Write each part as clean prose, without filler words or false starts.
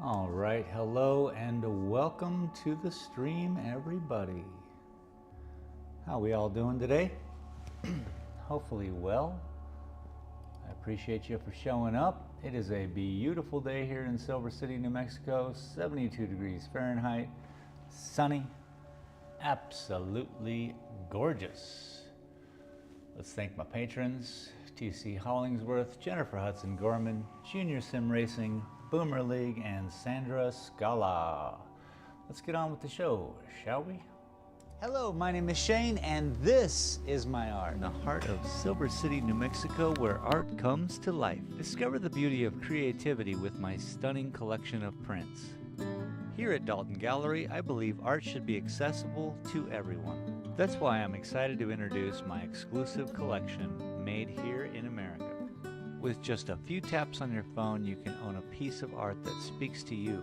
All right, hello and welcome to the stream, everybody. How we all doing today? Hopefully well. I appreciate you for showing up. It is a beautiful day here in Silver City, New Mexico, 72 degrees Fahrenheit, sunny, absolutely gorgeous. Let's thank my patrons, TC Hollingsworth, Jennifer Hudson Gorman, Junior Sim Racing, Boomer League, and Sandra Scala. Let's get on with the show, shall we? Hello, my name is Shane, and this is my art. In the heart of Silver City, New Mexico, where art comes to life. Discover the beauty of creativity with my stunning collection of prints. Here at Dalton Gallery, I believe art should be accessible to everyone. That's why I'm excited to introduce my exclusive collection, made here in America. With just a few taps on your phone, you can own a piece of art that speaks to you.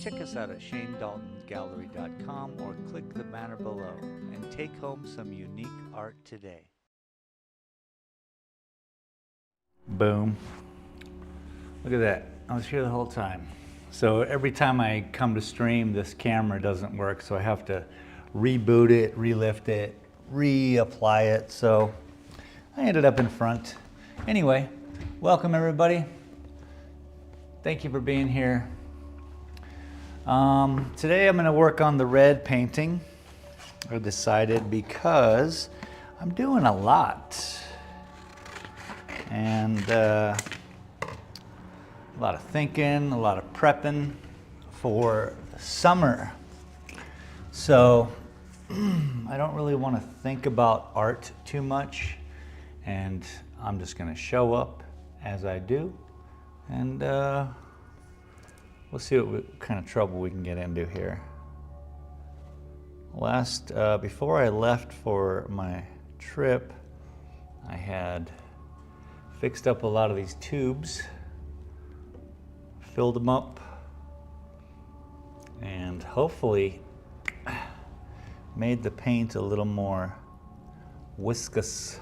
Check us out at shanedaltongallery.com or click the banner below and take home some unique art today. Boom. Look at that. I was here the whole time. So every time I come to stream, this camera doesn't work, so I have to reboot it, relift it, reapply it. So I ended up in front. Anyway, welcome everybody. Thank you for being here. Today I'm going to work on the red painting. I decided because I'm doing a lot. And a lot of thinking, a lot of prepping for the summer. So I don't really want to think about art too much, and I'm just going to show up as I do, and we'll see what kind of trouble we can get into here. Before I left for my trip, I had fixed up a lot of these tubes, filled them up, and hopefully made the paint a little more viscous,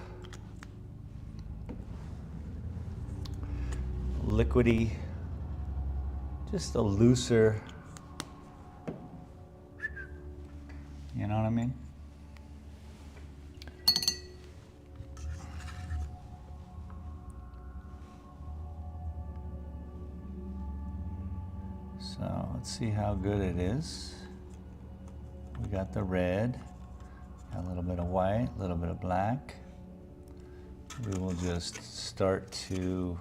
liquidy, just a looser, you know what I mean? So let's see how good it is. We got the red, got a little bit of white, a little bit of black. We will just start to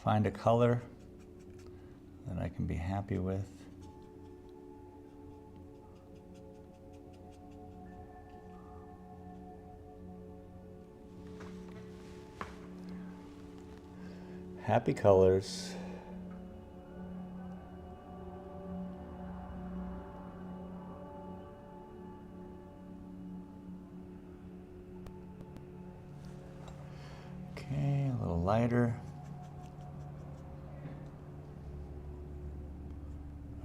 find a color that I can be happy with. Happy colors. Okay, a little lighter.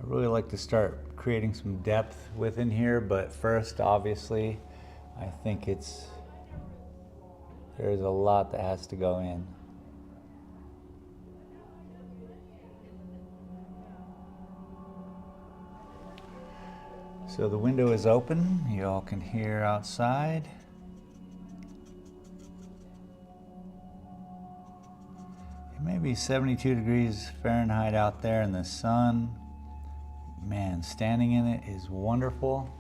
I really like to start creating some depth within here, but first, obviously, I think there's a lot that has to go in. So the window is open, you all can hear outside. It may be 72 degrees Fahrenheit out there in the sun. Man, standing in it is wonderful.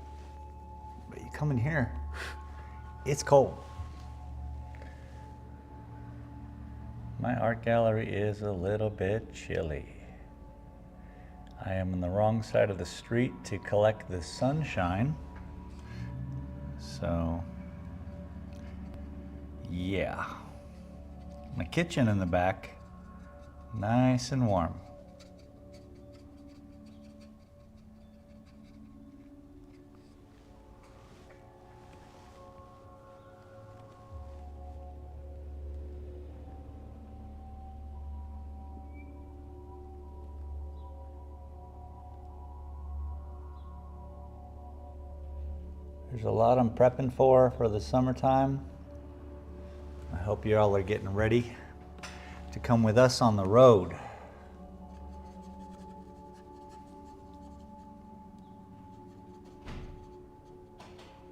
But you come in here, it's cold. My art gallery is a little bit chilly. I am on the wrong side of the street to collect the sunshine. So, yeah. My kitchen in the back, nice and warm. There's a lot I'm prepping for the summertime. I hope you all are getting ready to come with us on the road.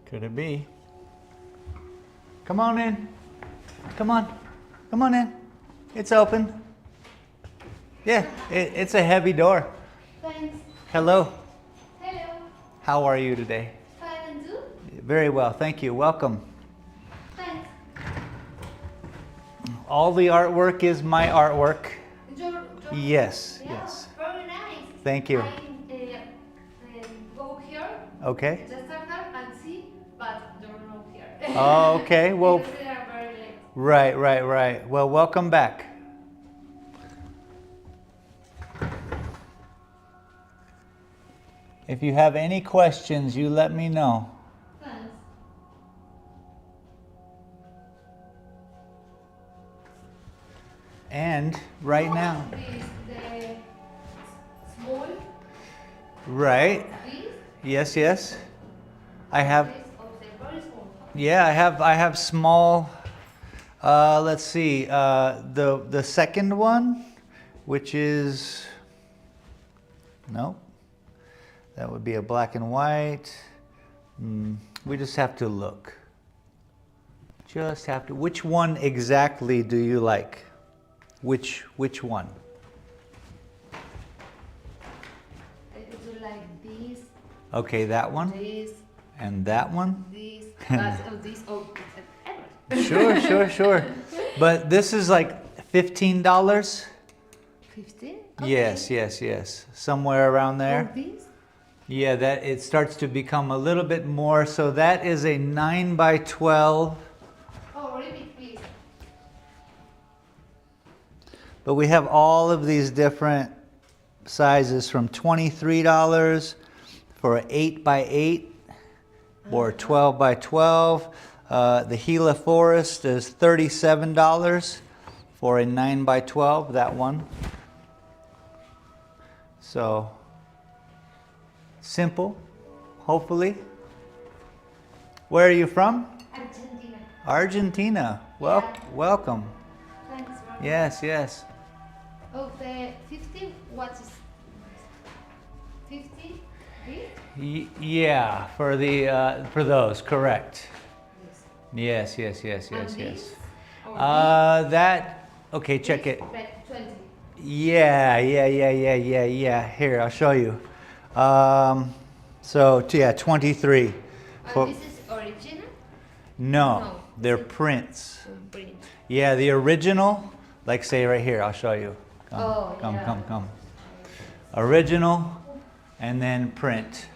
Could it be? Come on in. Come on. Come on in. It's open. Yeah, it's a heavy door. Thanks. Hello. Hello. How are you today? Fine, and you? Very well, thank you. Welcome. Thanks. All the artwork is my artwork. Your Yes, yeah, yes. very nice. Thank you. I go here, Okay. just start and see, but you're not here. Oh, okay. Well, Because they are very late. right. Well, welcome back. If you have any questions, you let me know. Thanks. And right now, This, the small, right? this, Yes. I have, this, okay, very small. yeah, I have small, let's see, the second one, which is, no, that would be a black and white. We just have to look. Just have to, which one exactly do you like? Which one? I do like this, Okay, that one this, and that one. this, this, Sure. But this is like $15. 15? Yes. Somewhere around there. This? Yeah, that it starts to become a little bit more. So that is a 9 by 12. Oh, really, please. But we have all of these different sizes from $23 for an 8 by 8 or 12 by 12. The Gila Forest is $37 for a 9 by 12, that one. So simple, hopefully. Where are you from? Argentina. Argentina. Yeah. Welcome. Thanks very Yes. Oh, the 50, what is 50? This? Yeah, for the for those, correct. Yes. Yes. And this? Or That okay. Check this? it. But 20. Yeah. Here, I'll show you. So yeah, 23. And this is original? No, No. they're Is it- prints. Print. Yeah, the original, like say right here, I'll show you. Come. Original, and then print.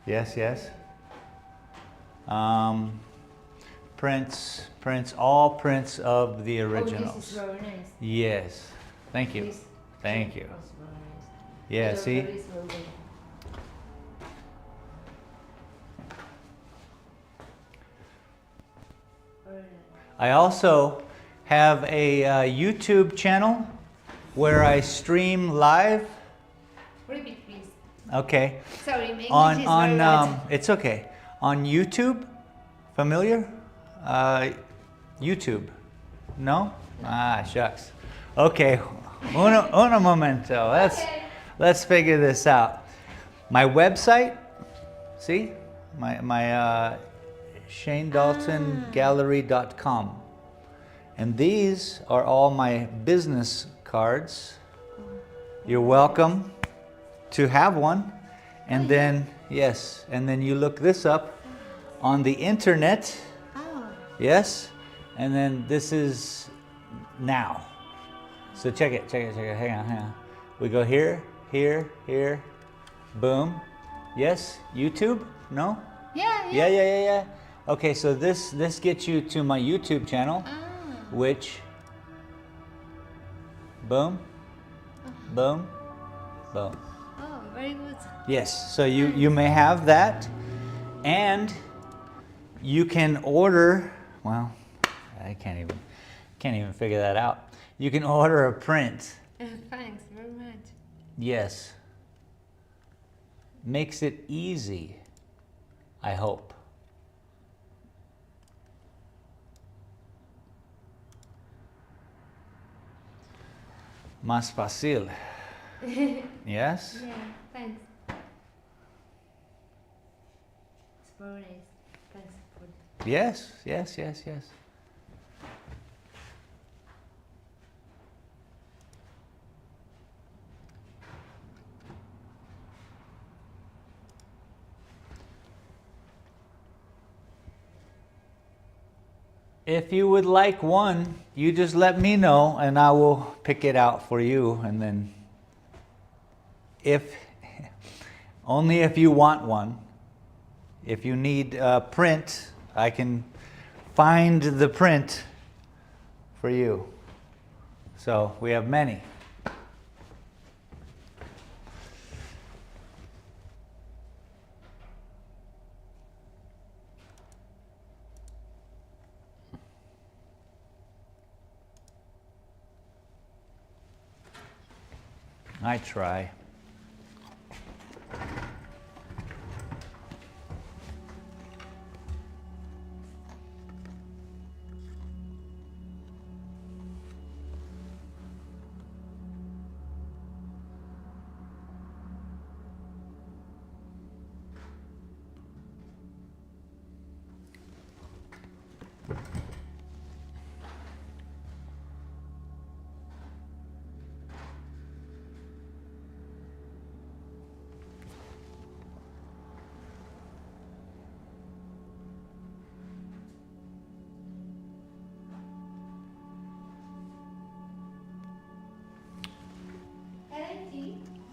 Yes. Prints, all prints of the Oh, originals. this is very nice. Yes. Thank you. This- Thank you. That's very nice. Yeah, Your see? very is very good. Very nice. I also have a YouTube channel where I stream live. Repeat, please. Okay. Sorry, my English is very bad. It's okay. On YouTube, familiar? YouTube, no? Ah, shucks. Okay, uno momento. Okay. Let's figure this out. My website, see, my ShaneDaltonGallery.com, and these are all my business cards. You're welcome to have one. And then, yes, and then you look this up on the internet. Oh. Yes, and then this is now. So check it. Hang on. We go here, boom. Yes, YouTube? No? Yeah. Okay, so this gets you to my YouTube channel, which, boom. Oh, very good. Yes, so you may have that, and you can order, well, I can't even figure that out. You can order a print. Thanks very much. Yes. Makes it easy, I hope. Más fácil. Yes? Yeah, thanks. It's very nice. Thanks for it. Yes, yes, yes, yes. If you would like one, you just let me know and I will pick it out for you. And then only if you want one. If you need a print, I can find the print for you. So we have many. I try.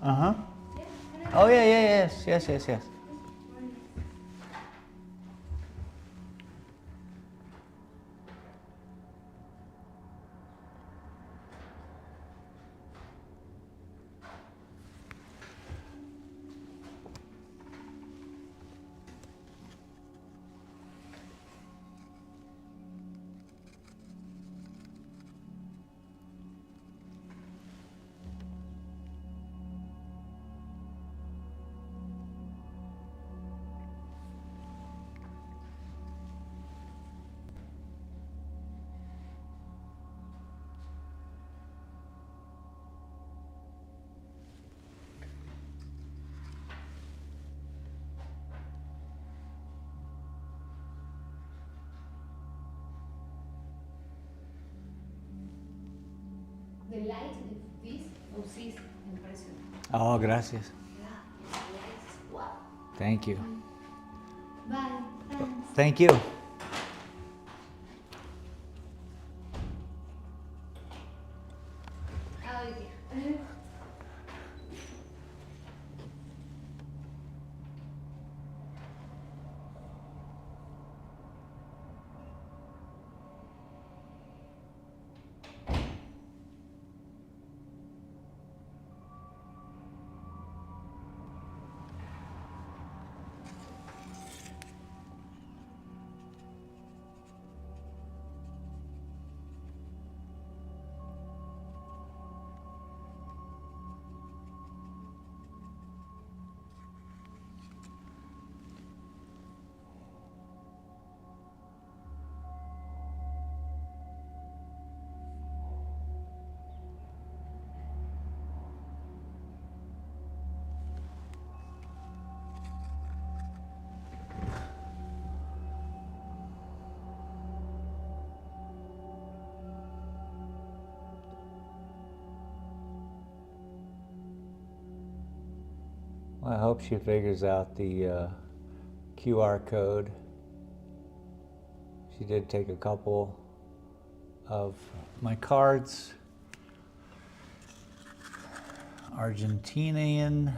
Uh-huh. Oh, yeah, yeah, yes, yes, yes, yes. The light of this is impressive. Oh, gracias. Yeah, the lights. Wow. Thank you. Bye. Thanks. Thank you. Oh, yeah. Well, I hope she figures out the QR code. She did take a couple of my cards. Argentinian.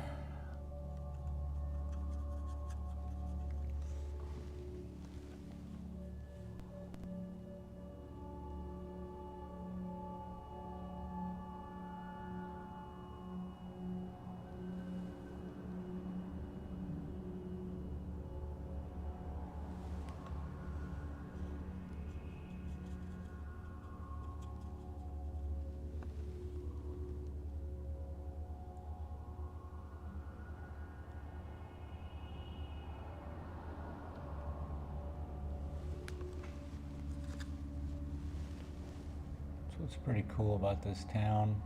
That's what's pretty cool about this town.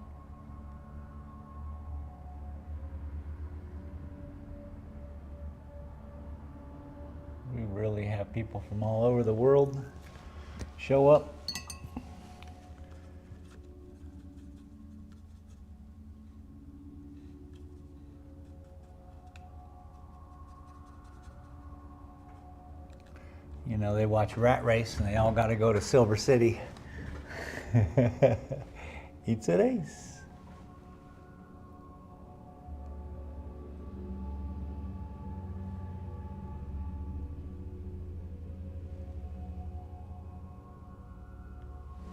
people from all over the world show up. You know, they watch Rat Race and they all got to go to Silver City. It's a race.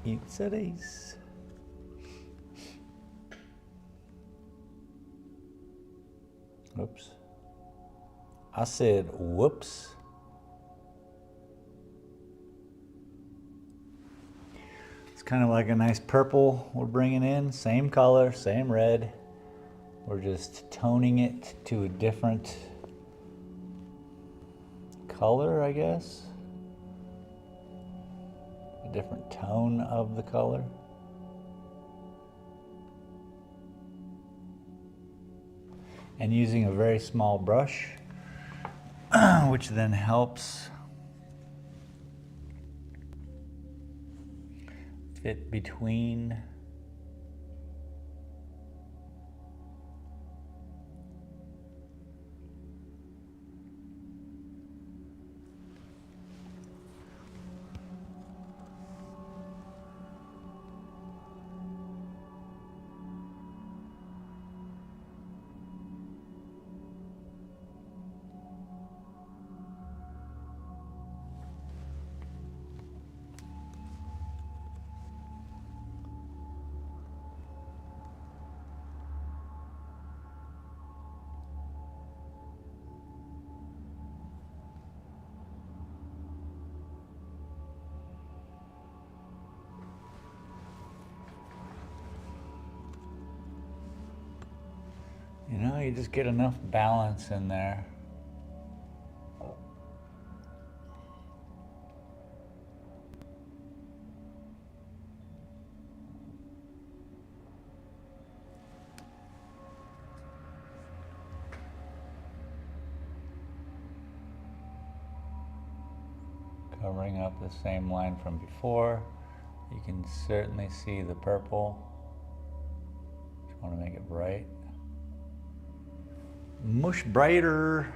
It's a race. Oops. I said whoops. It's kind of like a nice purple we're bringing in. Same color, same red. We're just toning it to a different color, I guess. A different tone of the color. And using a very small brush, which then helps fit between you know, you just get enough balance in there. Covering up the same line from before. You can certainly see the purple. Just want to make it bright. Much brighter.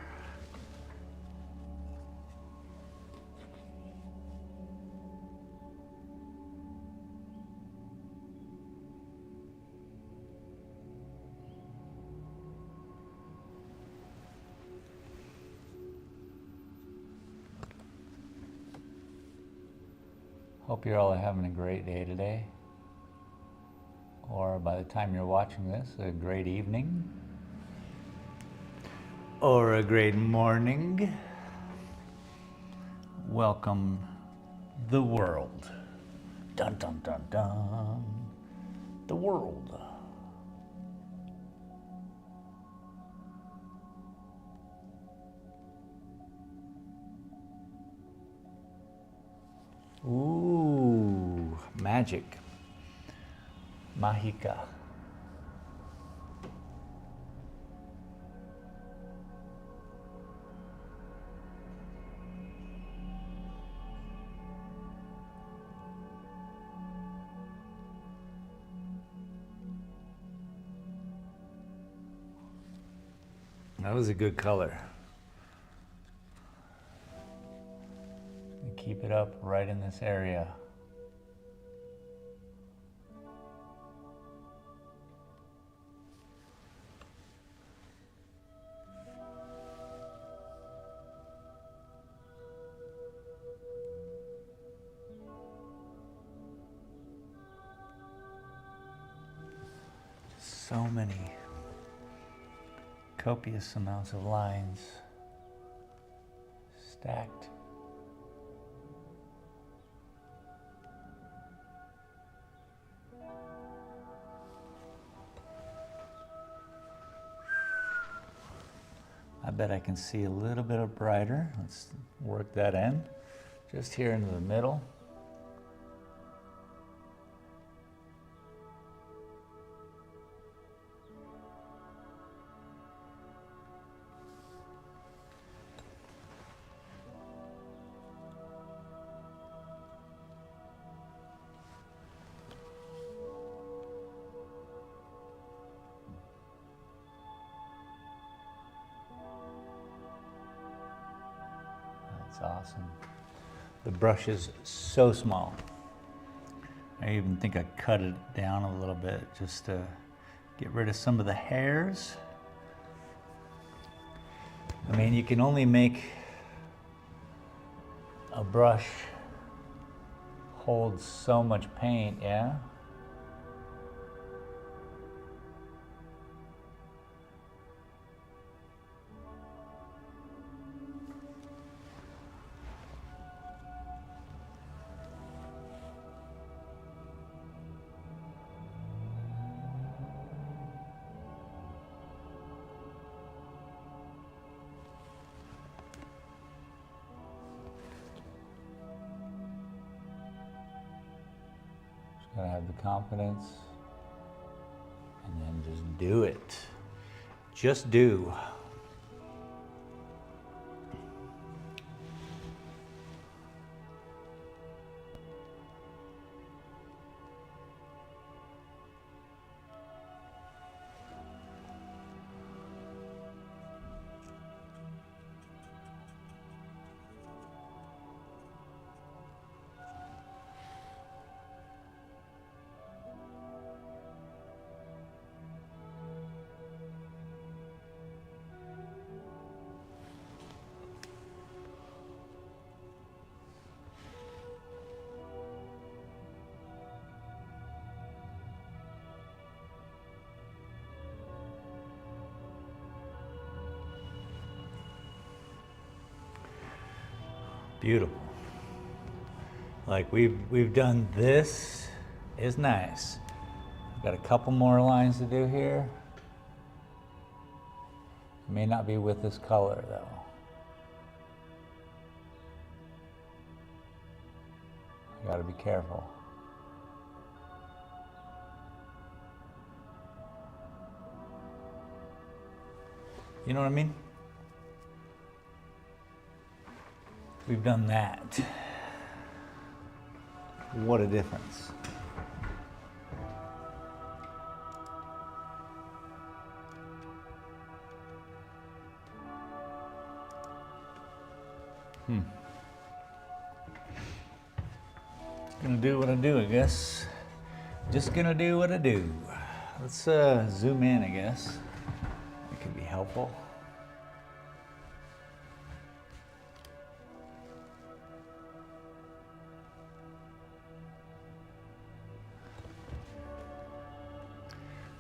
Hope you're all having a great day today. Or by the time you're watching this, a great evening. Or a great morning. Welcome the world. Dun dun dun dun. The world. Ooh, magic. Mahika. That was a good color. Keep it up right in this area. So many copious amounts of lines stacked. I bet I can see a little bit of brighter. Let's work that in. Just here into the middle. It's awesome. The brush is so small. I even think I cut it down a little bit just to get rid of some of the hairs. I mean, you can only make a brush hold so much paint, yeah? Gotta have the confidence and then just do it. Just do. Beautiful. Like we've done this is nice. I've got a couple more lines to do here. It may not be with this color though. I gotta be careful. You know what I mean? We've done that. What a difference. Gonna do what I do, I guess. Just gonna do what I do. Let's zoom in, I guess. It could be helpful.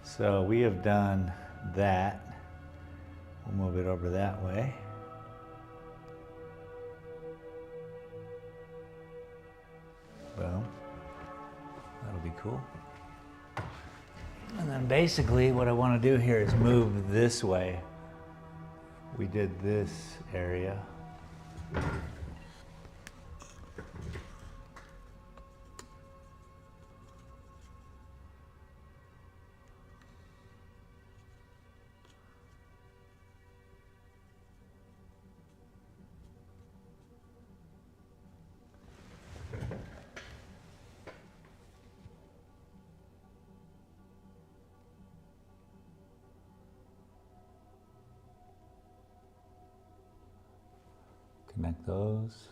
So we have done that. We'll move it over that way. Boom. That'll be cool. And then basically what I want to do here is move this way. We did this area. Connect those.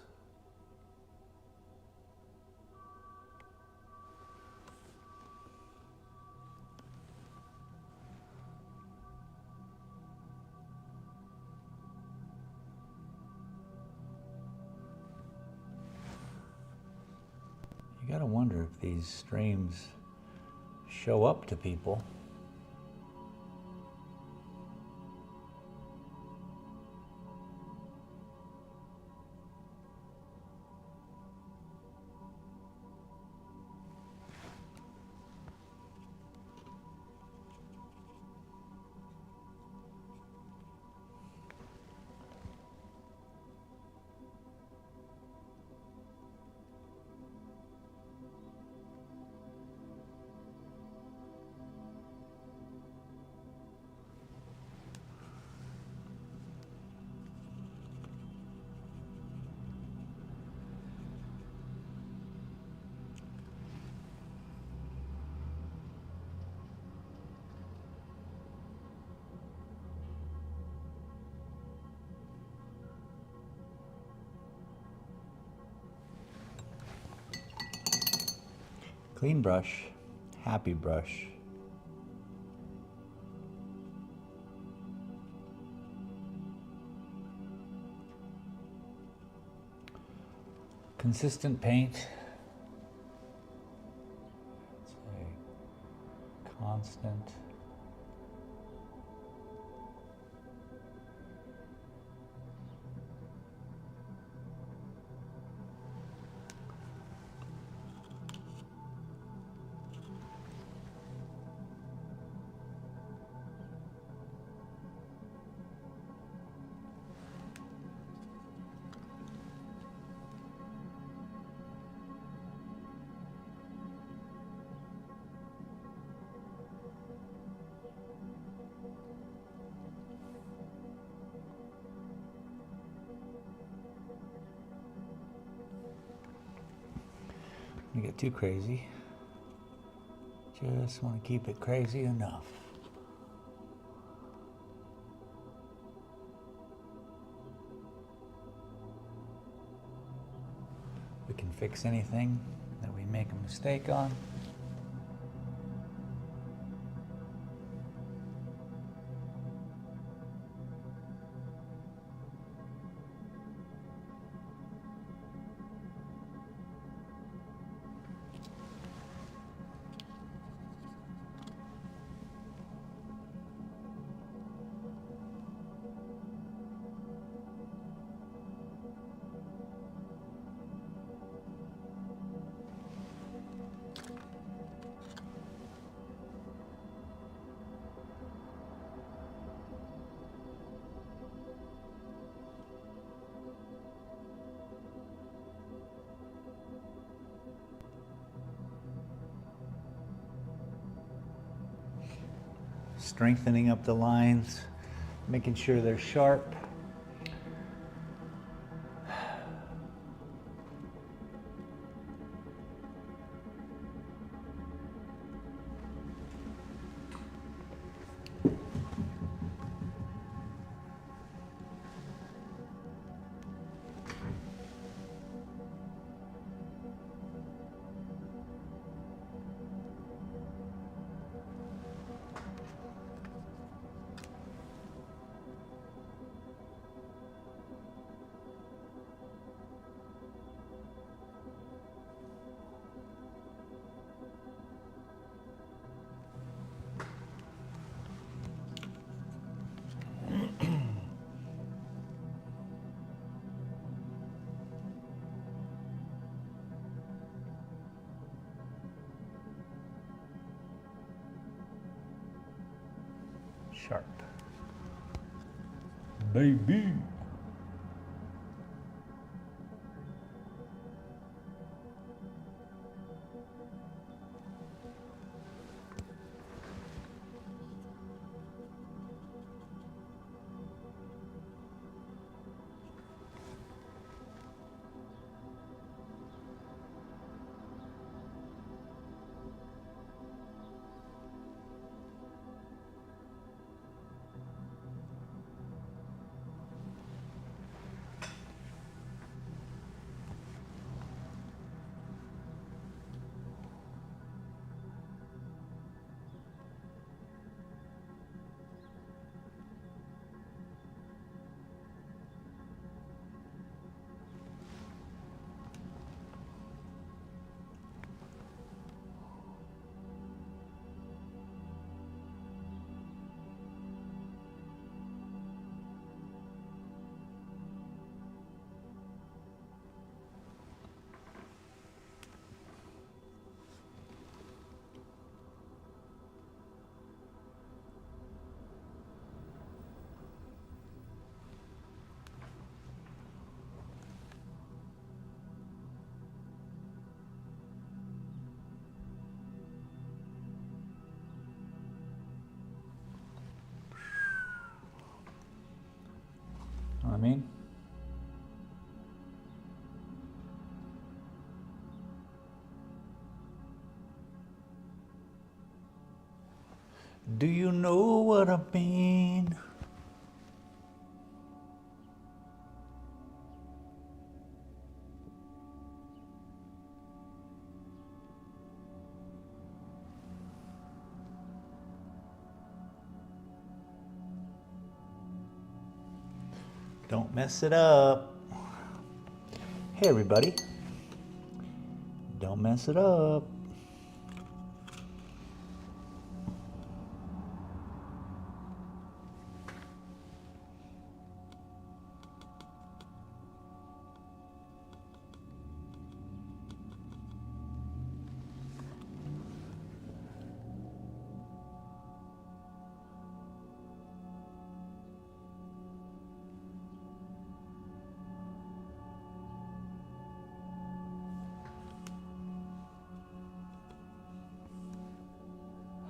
You gotta wonder if these streams show up to people. Clean brush, happy brush. Consistent paint. It's a constant. Don't get too crazy. Just want to keep it crazy enough. We can fix anything that we make a mistake on. Strengthening up the lines, making sure they're sharp. Sharp. Baby. Know what I mean? Do you know what I mean? Don't mess it up. Hey everybody. Don't mess it up.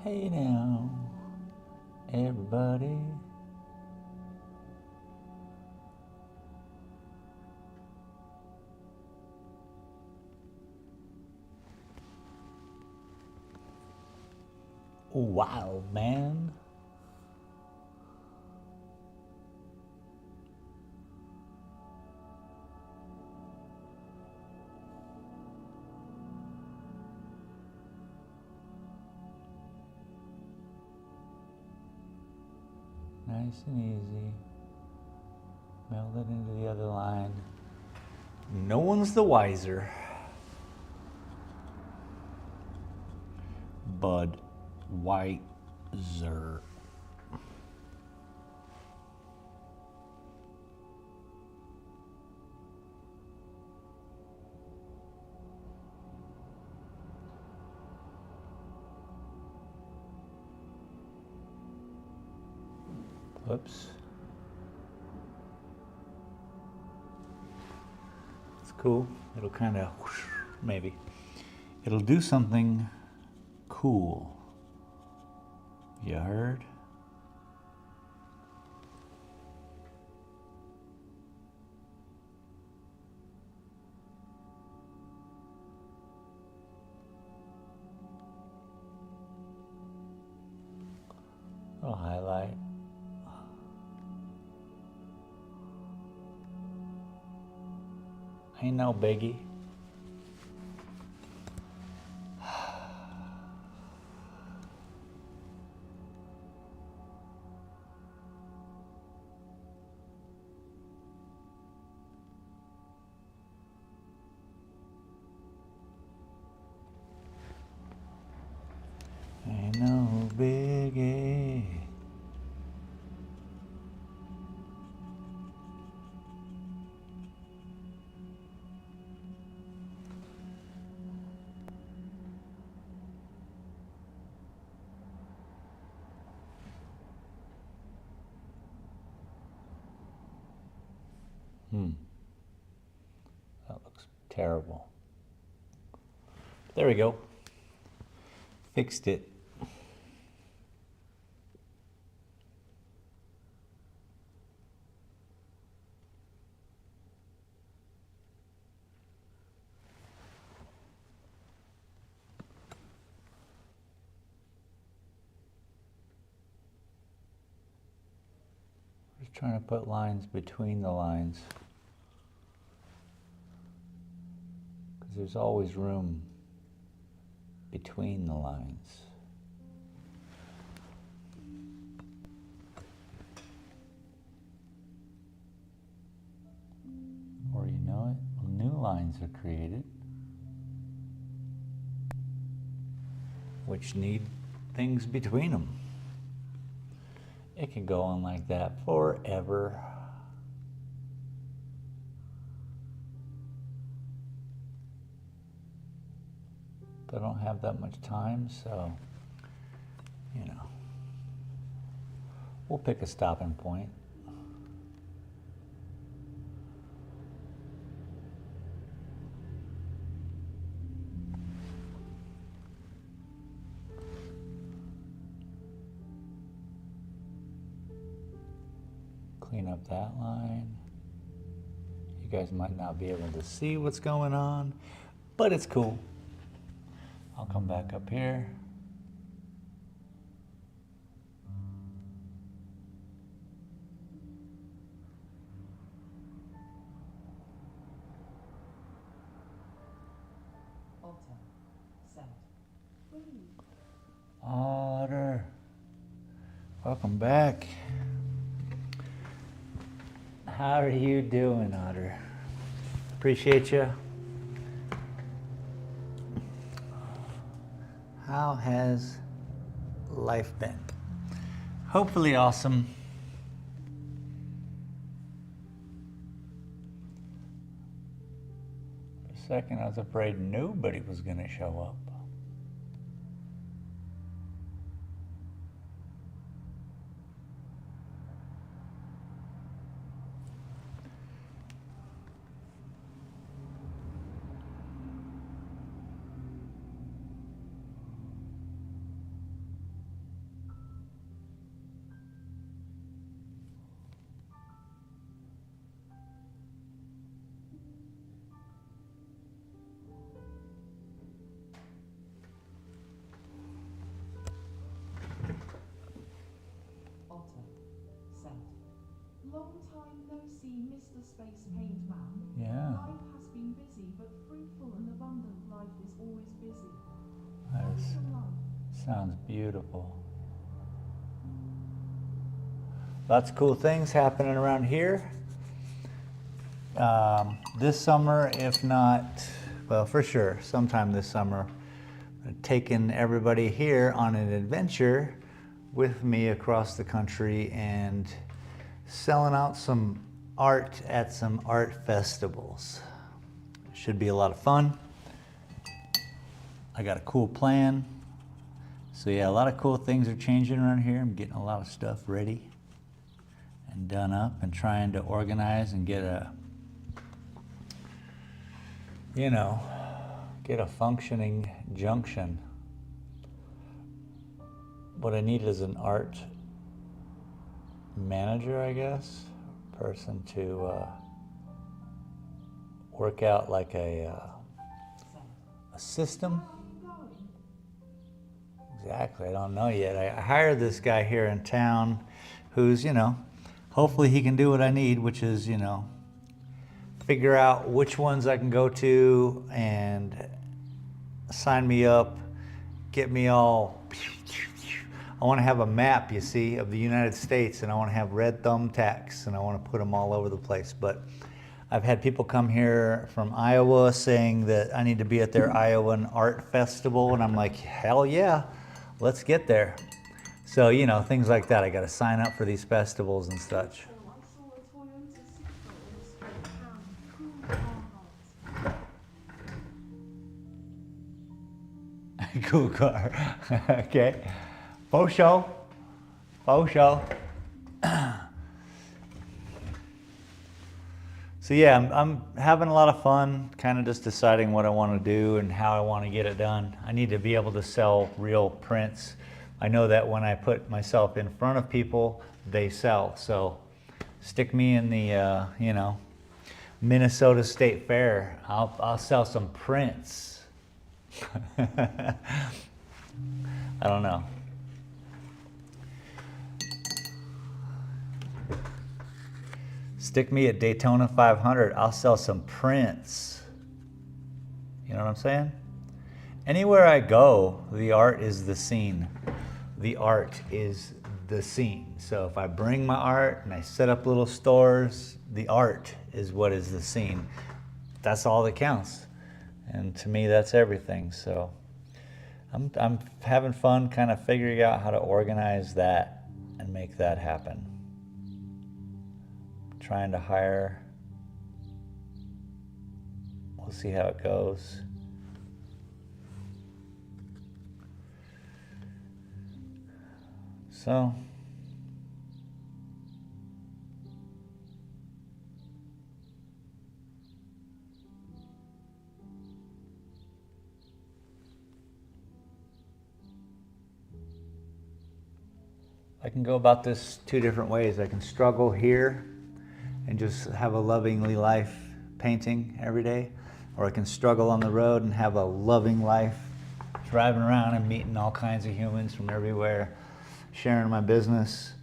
Hey now, everybody. Wild man. Nice and easy. Meld it into the other line. No one's the wiser. Bud Wiser. Whoops. It's cool. It'll kind of, maybe. It'll do something cool. You heard? Little highlight. Ain't no biggie. Ain't no biggie. That looks terrible. There we go. Fixed it. Just trying to put lines between the lines. Because there's always room between the lines. Or you know it, new lines are created, which need things between them. It can go on like that forever. But I don't have that much time, so, you know, we'll pick a stopping point. Clean up that line. You guys might not be able to see what's going on, but it's cool. I'll come back up here. Otter. Welcome back. How are you doing, Otter? Appreciate you. How has life been? Hopefully awesome. For a second, I was afraid nobody was going to show up. Long time no see, Mr. Space Paint Man. Yeah. Life has been busy, but fruitful and abundant life is always busy. That How's your life? sounds beautiful. Lots of cool things happening around here. This summer, if not, well, for sure, sometime this summer, taking everybody here on an adventure with me across the country and selling out some art at some art festivals. Should be a lot of fun. I got a cool plan. So yeah, a lot of cool things are changing around here. I'm getting a lot of stuff ready and done up and trying to organize and get a, you know, get a functioning junction. What I need is an art manager, I guess, person to work out like a system. Exactly, I don't know yet. I hired this guy here in town who's, you know, hopefully he can do what I need, which is, you know, figure out which ones I can go to and sign me up, get me all. I want to have a map, you see, of the United States, and I want to have red thumbtacks, and I want to put them all over the place. But I've had people come here from Iowa saying that I need to be at their Iowan Art Festival, and I'm like, hell yeah, let's get there. So, you know, things like that. I got to sign up for these festivals and such. Oh, I saw a Toyota Supra in a straight can. Cool car. Cool car. Okay. Faux show. Faux show. So yeah, I'm having a lot of fun, kind of just deciding what I want to do and how I want to get it done. I need to be able to sell real prints. I know that when I put myself in front of people, they sell. So stick me in the, you know, Minnesota State Fair. I'll sell some prints. I don't know. Stick me at Daytona 500, I'll sell some prints. You know what I'm saying? Anywhere I go, the art is the scene. The art is the scene. So if I bring my art and I set up little stores, the art is what is the scene. That's all that counts. And to me, that's everything. So I'm having fun kind of figuring out how to organize that and make that happen. Trying to hire. We'll see how it goes. So I can go about this two different ways. I can struggle here and just have a lovingly life painting every day, or I can struggle on the road and have a loving life driving around and meeting all kinds of humans from everywhere, sharing my business.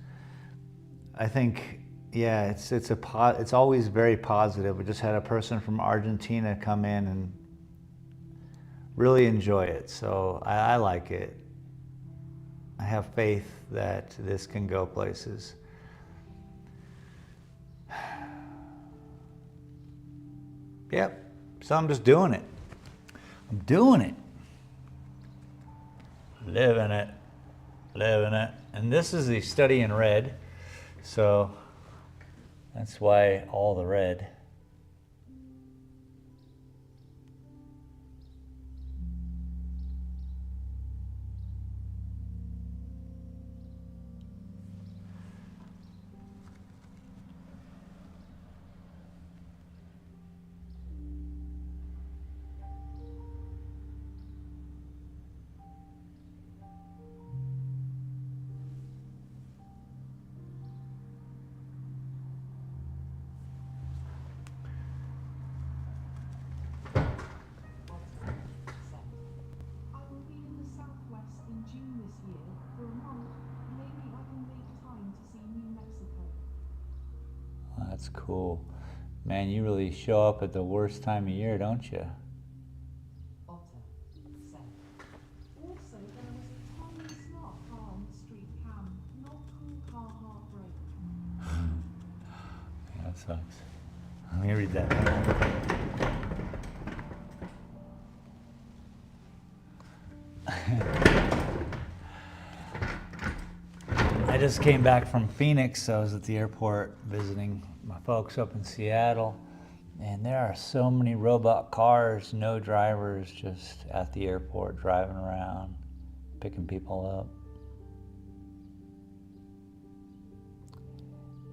I think, yeah, it's always very positive. We just had a person from Argentina come in and really enjoy it, so I like it. I have faith that this can go places. Yep, so I'm just doing it. I'm doing it. Living it. Living it. And this is the study in red, so that's why all the red. I will be in the southwest in June this year for a month. Maybe I can make time to see New Mexico. Oh, that's cool. Man, you really show up at the worst time of year, don't you? Otter said. Also, there was a tiny smart car on the street cam. Not cool car heartbreak. Yeah, that sucks. Let me read that. I just came back from Phoenix. I was at the airport visiting my folks up in Seattle, and there are so many robot cars, no drivers, just at the airport driving around, picking people up.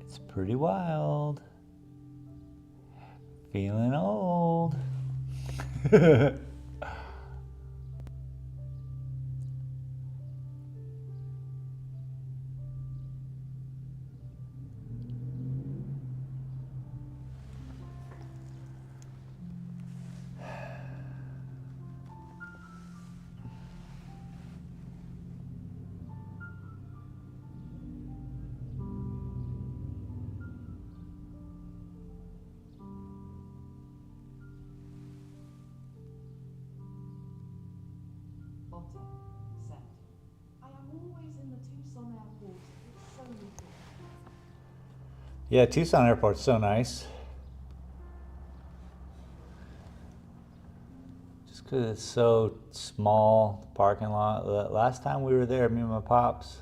It's pretty wild. Feeling old. Otter said. I am always in the Tucson airport. It's so little. Yeah, Tucson Airport's so nice. Just because it's so small, the parking lot. The last time we were there, me and my pops,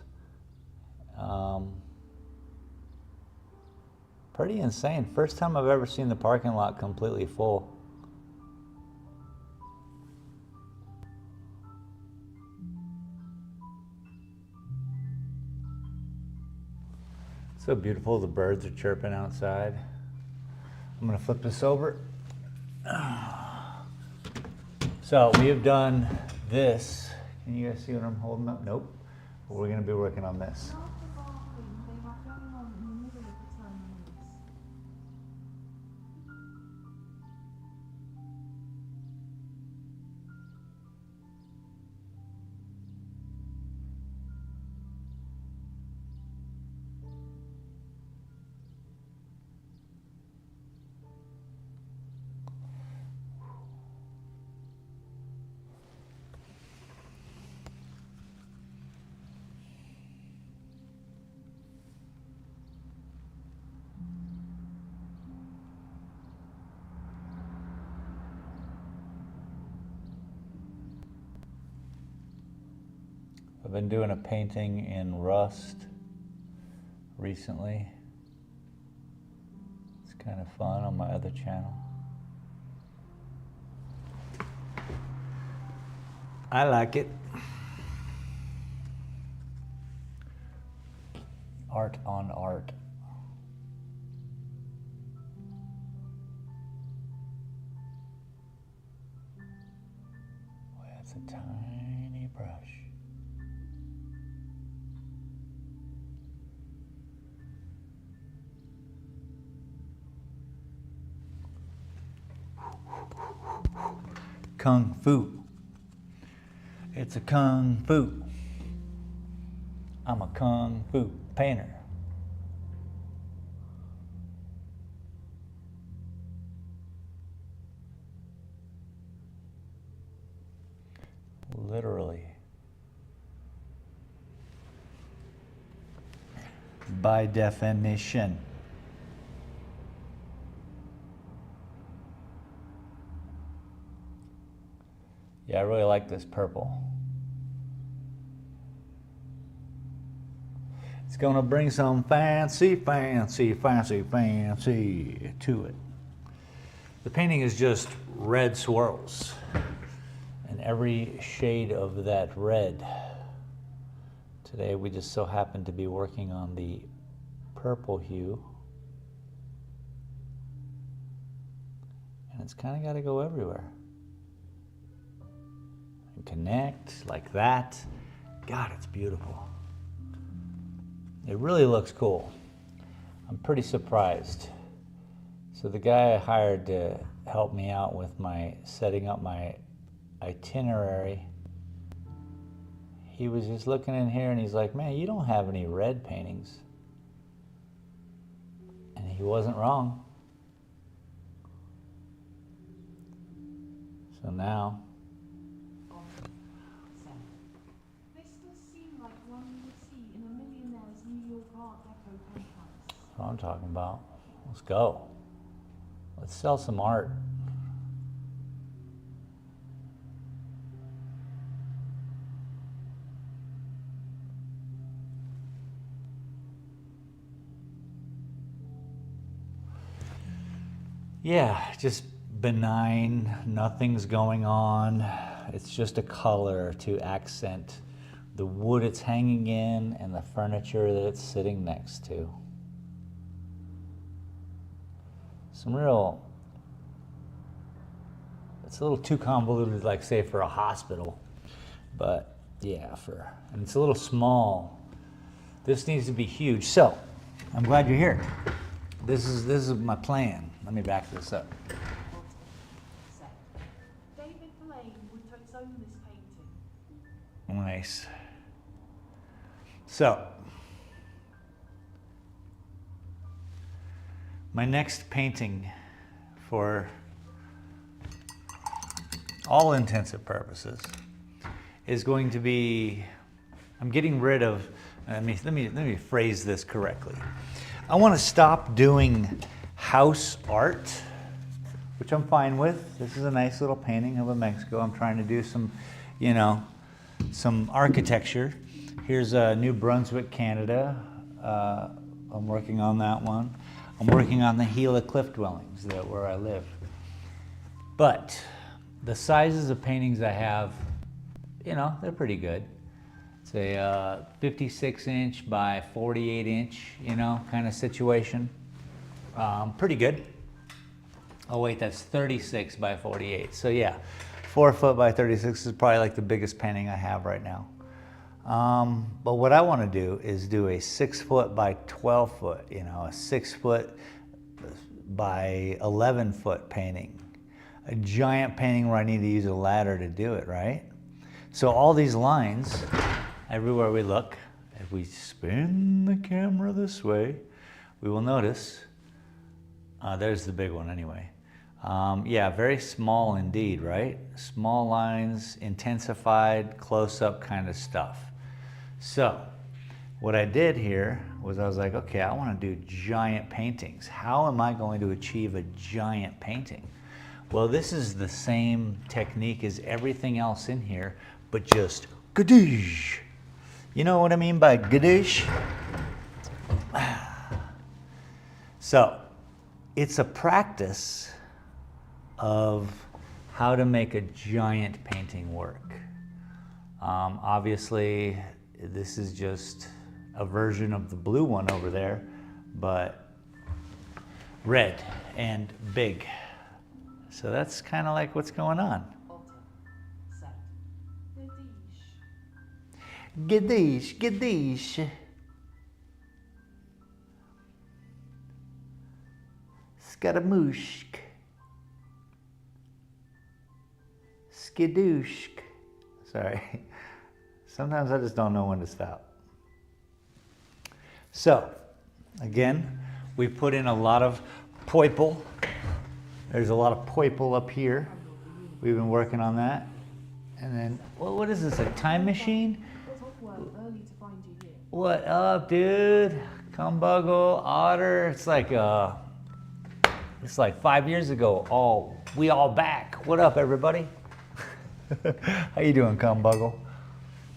pretty insane. First time I've ever seen the parking lot completely full. So beautiful, the birds are chirping outside. I'm gonna flip this over. So we have done this. Can you guys see what I'm holding up? Nope. We're gonna be working on this. Not the bathroom they have going on in the middle of the terminals. I've been doing a painting in rust recently. It's kind of fun on my other channel. I like it. Art on art. Boy, that's a tiny brush. Kung Fu. It's a Kung Fu. I'm a Kung Fu painter. Literally. By definition. Yeah, I really like this purple. It's gonna bring some fancy, fancy, fancy, fancy to it. The painting is just red swirls and every shade of that red. Today we just so happen to be working on the purple hue. And it's kind of got to go everywhere. And connect like that. God, it's beautiful. It really looks cool. I'm pretty surprised. So the guy I hired to help me out with my setting up my itinerary, he was just looking in here and he's like, man, you don't have any red paintings. And he wasn't wrong. So now, This does seem like one you would see in a millionaire's New York Art Deco penthouse. that's what I'm talking about. Let's go. Let's sell some art. Yeah, just benign, nothing's going on. It's just a color to accent the wood it's hanging in and the furniture that it's sitting next to. Some real, it's a little too convoluted, like say for a hospital, but yeah, and it's a little small. This needs to be huge. So, I'm glad you're here. This is my plan. Let me back this up. David Blaine would own this painting. Nice. So, my next painting, for all intensive purposes, is going to be, I'm getting rid of, let me phrase this correctly. I want to stop doing house art, which I'm fine with. This is a nice little painting of a Mexico. I'm trying to do some, you know, some architecture. Here's New Brunswick, Canada. I'm working on that one. I'm working on the Gila cliff dwellings where I live. But the sizes of paintings I have, you know, they're pretty good. It's a 56-inch by 48-inch, you know, kind of situation. Pretty good. Oh wait, that's 36 by 48. So yeah, 4 foot by 36 is probably like the biggest painting I have right now. But what I want to do is do a 6 foot by 12 foot, you know, a 6 foot by 11 foot painting. A giant painting where I need to use a ladder to do it, right? So all these lines, everywhere we look, if we spin the camera this way, we will notice, there's the big one anyway. Yeah, very small indeed, right? Small lines, intensified, close-up kind of stuff. So, what I did here was I was like, okay, I want to do giant paintings. How am I going to achieve a giant painting? Well, this is the same technique as everything else in here, but just gadoosh. You know what I mean by gadoosh? So, it's a practice of how to make a giant painting work. Obviously, this is just a version of the blue one over there, but red and big. So that's kind of like what's going on. Gadoosh, gadoosh. Scaramouche. Skidoosh. Sorry. Sometimes I just don't know when to stop. So, again, we put in a lot of purple. There's a lot of purple up here. We've been working on that. And then, well, what is this, a time machine? What up, dude? Cumbuggle, Otter. It's like 5 years ago. We all back. What up, everybody? How you doing, Cumbuggle?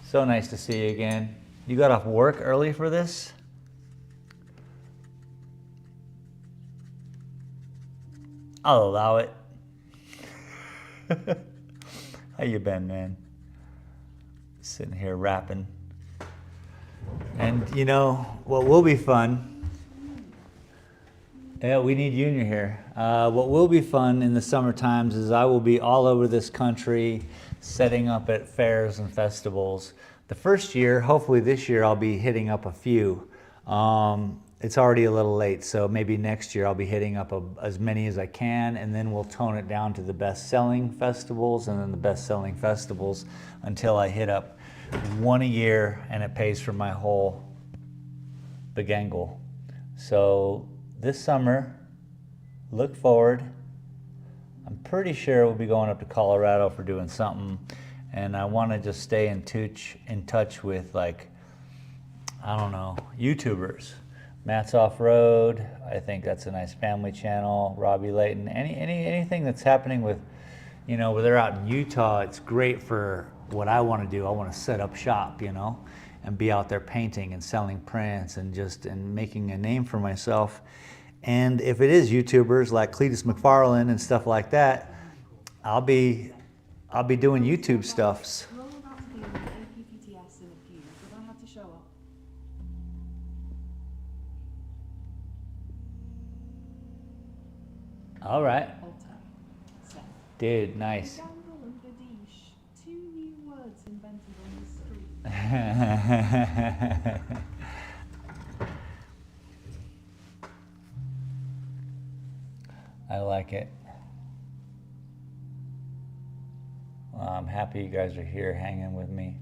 So nice to see you again. You got off work early for this? I'll allow it. How you been, man? Sitting here rapping. And you know what will be fun? Yeah, we need Junior here. What will be fun in the summer times is I will be all over this country setting up at fairs and festivals. The first year, hopefully this year, I'll be hitting up a few. It's already a little late, so maybe next year I'll be hitting up as many as I can, and then we'll tone it down to the best-selling festivals and then the best-selling festivals until I hit up one a year and it pays for my whole begangle. So this summer, look forward. I'm pretty sure we'll be going up to Colorado for doing something, and I want to just stay in touch with, like, I don't know, YouTubers. Matt's Off-Road, I think that's a nice family channel. Robbie Layton, anything that's happening with, you know, where they're out in Utah, it's great for what I want to do. I want to set up shop, you know, and be out there painting and selling prints and making a name for myself. And if it is YouTubers like Cletus McFarlane and stuff like that, I'll be doing YouTube stuffs. We're all about to do an APPTS in a few, but I have to show up. All right. Alter. Set. Dude, nice. Dangle and Gadish. 2 new words invented on the street. I like it. Well, I'm happy you guys are here hanging with me.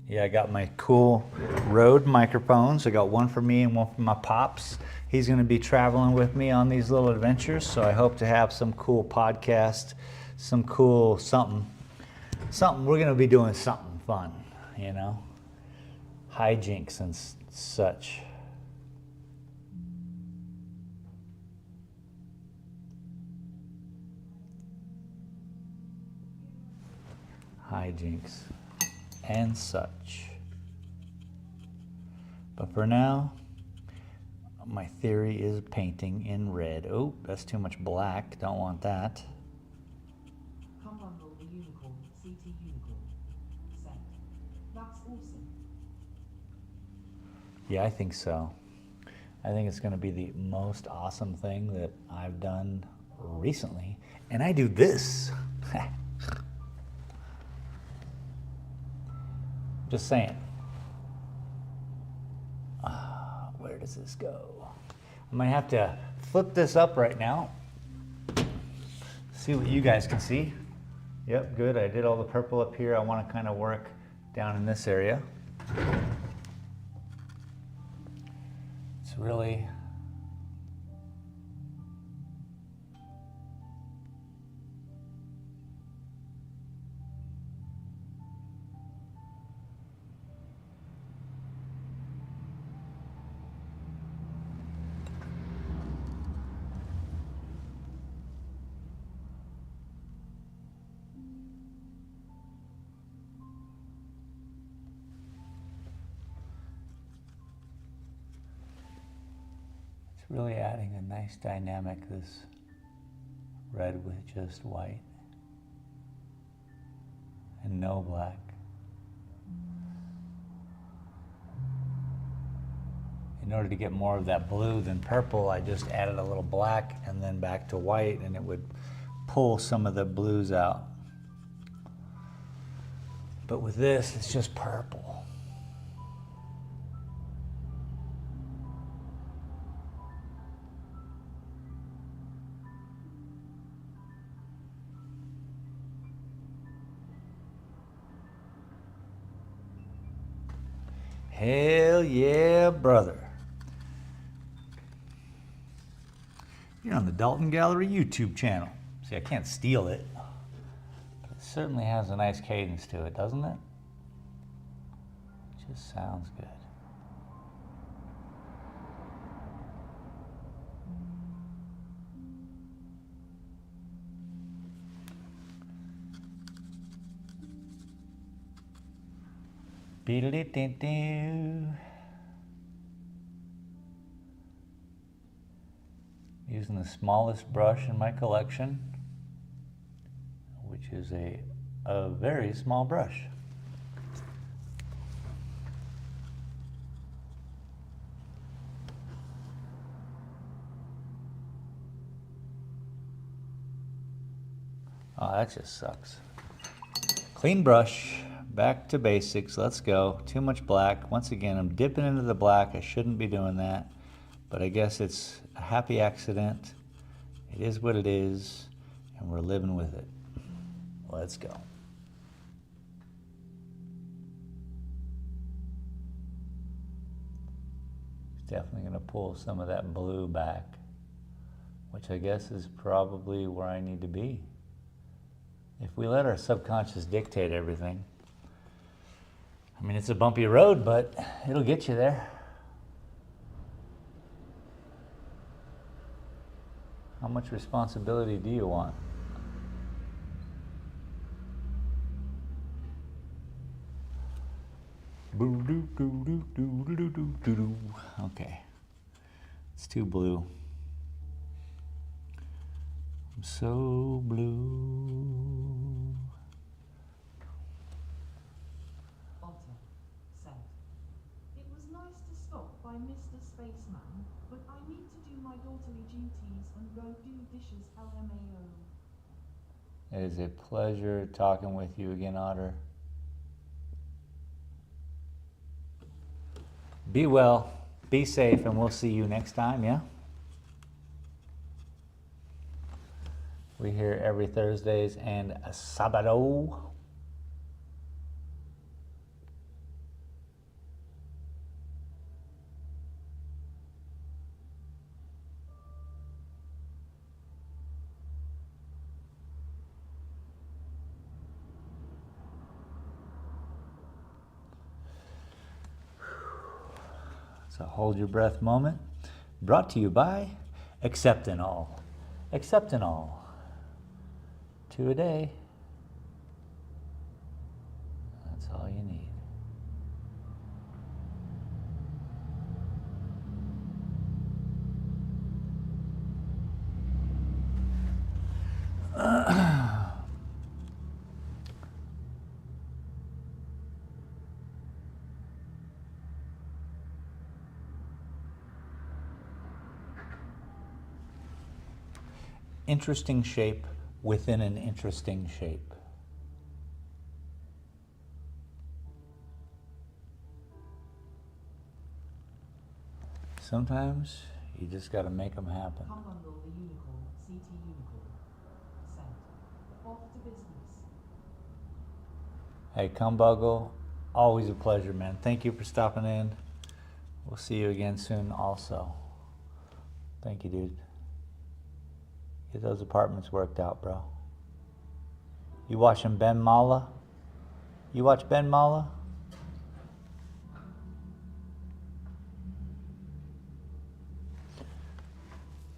Yeah, I got my cool Rode microphones. I got one for me and one for my pops. He's going to be traveling with me on these little adventures, so I hope to have some cool podcast, some cool something. We're going to be doing something fun, you know? Hijinks and such. Hijinks and such. But for now, my theory is painting in red. Oh, that's too much black. Don't want that. Cumbuggle the unicorn, CT unicorn. Set. That's awesome. Yeah, I think so. I think it's going to be the most awesome thing that I've done recently. And I do this. Just saying. Where does this go? I might have to flip this up right now. See what you guys can see. Yep, good. I did all the purple up here. I want to kind of work down in this area. It's really really adding a nice dynamic, this red with just white and no black. In order to get more of that blue than purple, I just added a little black and then back to white, and it would pull some of the blues out. But with this, it's just purple. Hell yeah, brother. You're on the Dalton Gallery YouTube channel. See, I can't steal it. But it certainly has a nice cadence to it, doesn't it? It just sounds good. Beedly-dee-doo. Using the smallest brush in my collection, which is a very small brush. Oh, that just sucks. Clean brush, back to basics, let's go. Too much black. Once again, I'm dipping into the black. I shouldn't be doing that, but I guess it's a happy accident. It is what it is, and we're living with it. Let's go. Definitely gonna pull some of that blue back, which I guess is probably where I need to be. If we let our subconscious dictate everything, I mean, it's a bumpy road, but it'll get you there. How much responsibility do you want? Okay, it's too blue. I'm so blue. Otter said, "It was nice to stop by Mr. Spaceman, but I need to do my daughterly duties and go do dishes LMAO." It is a pleasure talking with you again, Otter. Be well, be safe, and we'll see you next time, yeah? We're here every Thursdays and Sabado. So hold your breath moment. Brought to you by Acceptanol. Acceptanol. 2 a day. That's all you need. Interesting shape within an interesting shape. Sometimes you just got to make them happen. Cumbundle the unicorn, CT unicorn, said, "Off to business." Hey, Cumbuggle, always a pleasure, man. Thank you for stopping in. We'll see you again soon also. Thank you, dude. Get those apartments worked out, bro. You watching Ben Mala? You watch Ben Mala?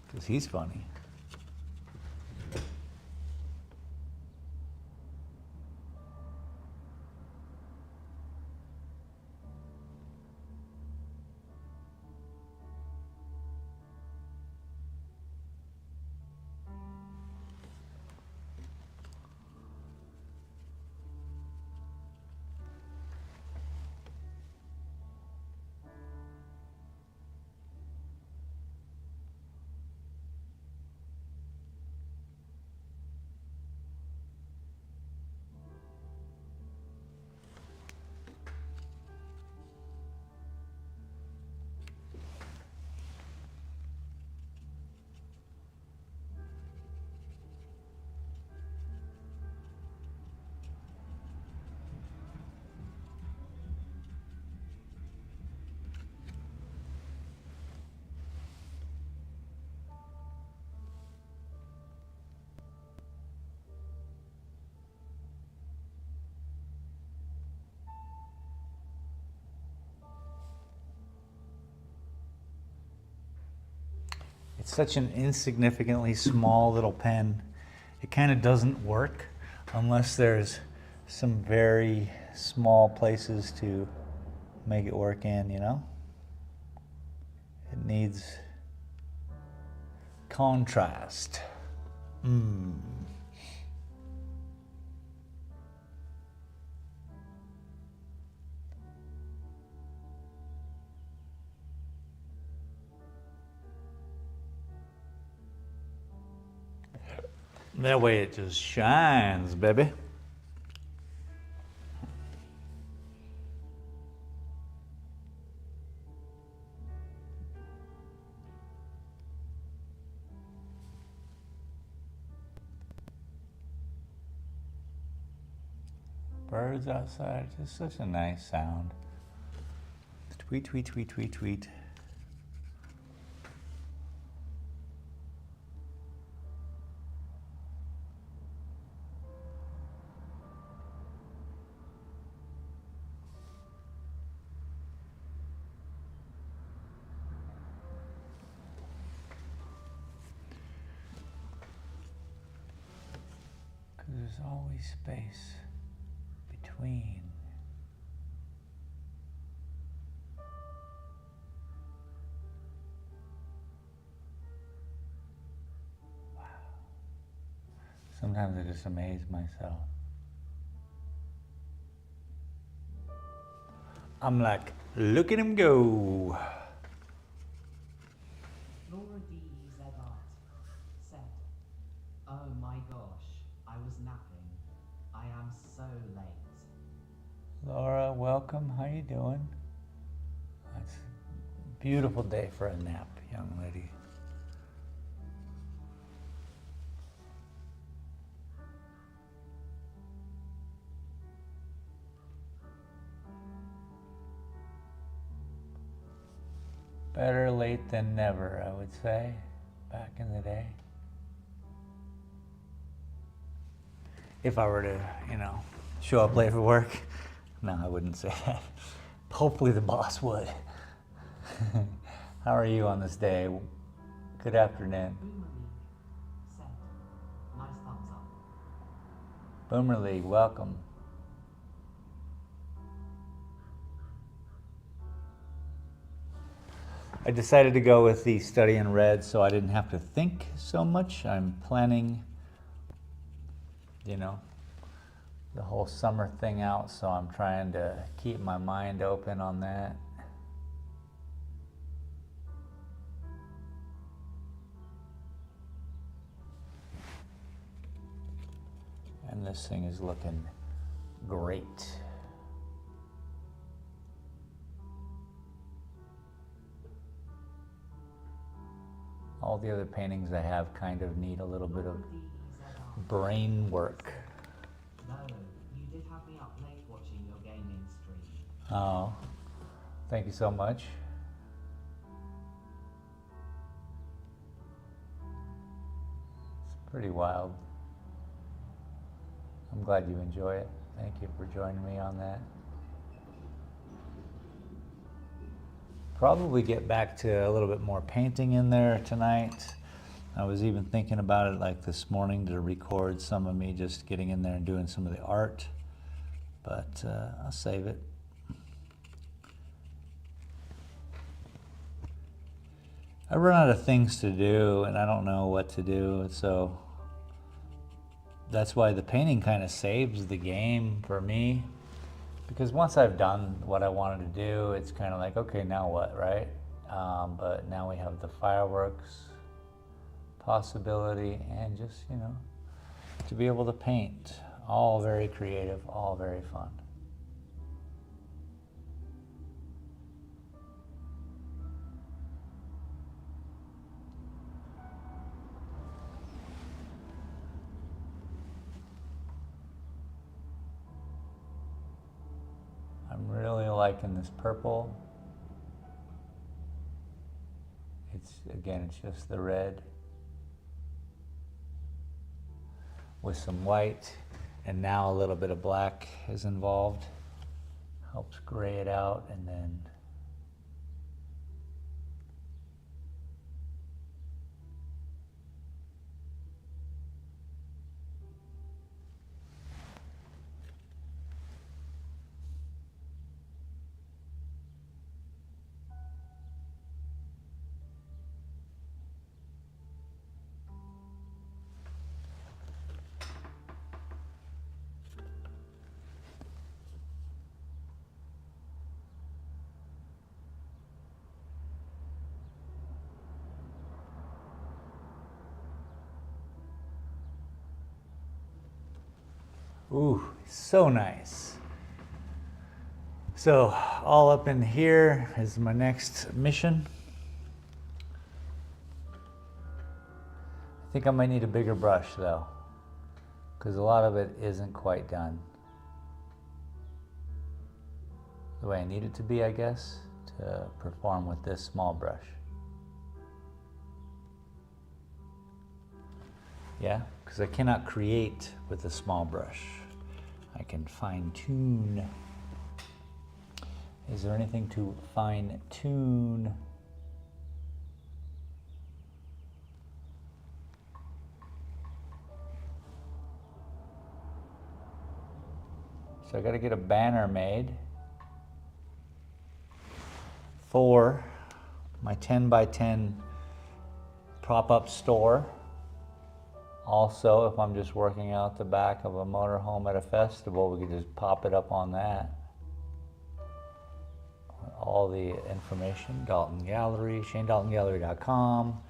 Because he's funny. It's such an insignificantly small little pen. It kind of doesn't work unless there's some very small places to make it work in, you know? It needs contrast. That way it just shines, baby. Birds outside, just such a nice sound. Tweet, tweet, tweet, tweet, tweet. Because there's always space between. Wow. Sometimes I just amaze myself. I'm like, look at him go. Laura D. Zegart said, "Oh my gosh, I was napping. I am so late." Laura, welcome. How you doing? It's a beautiful day for a nap, young lady. Better late than never, I would say, back in the day. If I were to, you know, show up late for work, no, I wouldn't say that. Hopefully the boss would. How are you on this day? Good afternoon. Boomer League said, "Nice thumbs up." Boomer League, welcome. I decided to go with the study in red so I didn't have to think so much. I'm planning, you know, the whole summer thing out, so I'm trying to keep my mind open on that. And this thing is looking great. All the other paintings I have kind of need a little bit of Laura D. Zegart brain work. "No, you did have me up late watching your gaming stream." Oh, thank you so much. It's pretty wild. I'm glad you enjoy it. Thank you for joining me on that. Probably get back to a little bit more painting in there tonight. I was even thinking about it like this morning to record some of me just getting in there and doing some of the art, but I'll save it. I run out of things to do and I don't know what to do, so that's why the painting kind of saves the game for me. Because once I've done what I wanted to do, it's kind of like, okay, now what, right? But now we have the fireworks possibility and just, you know, to be able to paint. All very creative, all very fun. I'm really liking this purple. It's just the red with some white, and now a little bit of black is involved. Helps gray it out, and then Ooh, so nice. So all up in here is my next mission. I think I might need a bigger brush though, because a lot of it isn't quite done the way I need it to be, I guess, to perform with this small brush. Yeah, because I cannot create with a small brush. I can fine tune. Is there anything to fine tune? So I got to get a banner made for my 10 by 10 pop-up store. Also, if I'm just working out the back of a motorhome at a festival, we could just pop it up on that. All the information, Dalton Gallery, ShaneDaltonGallery.com.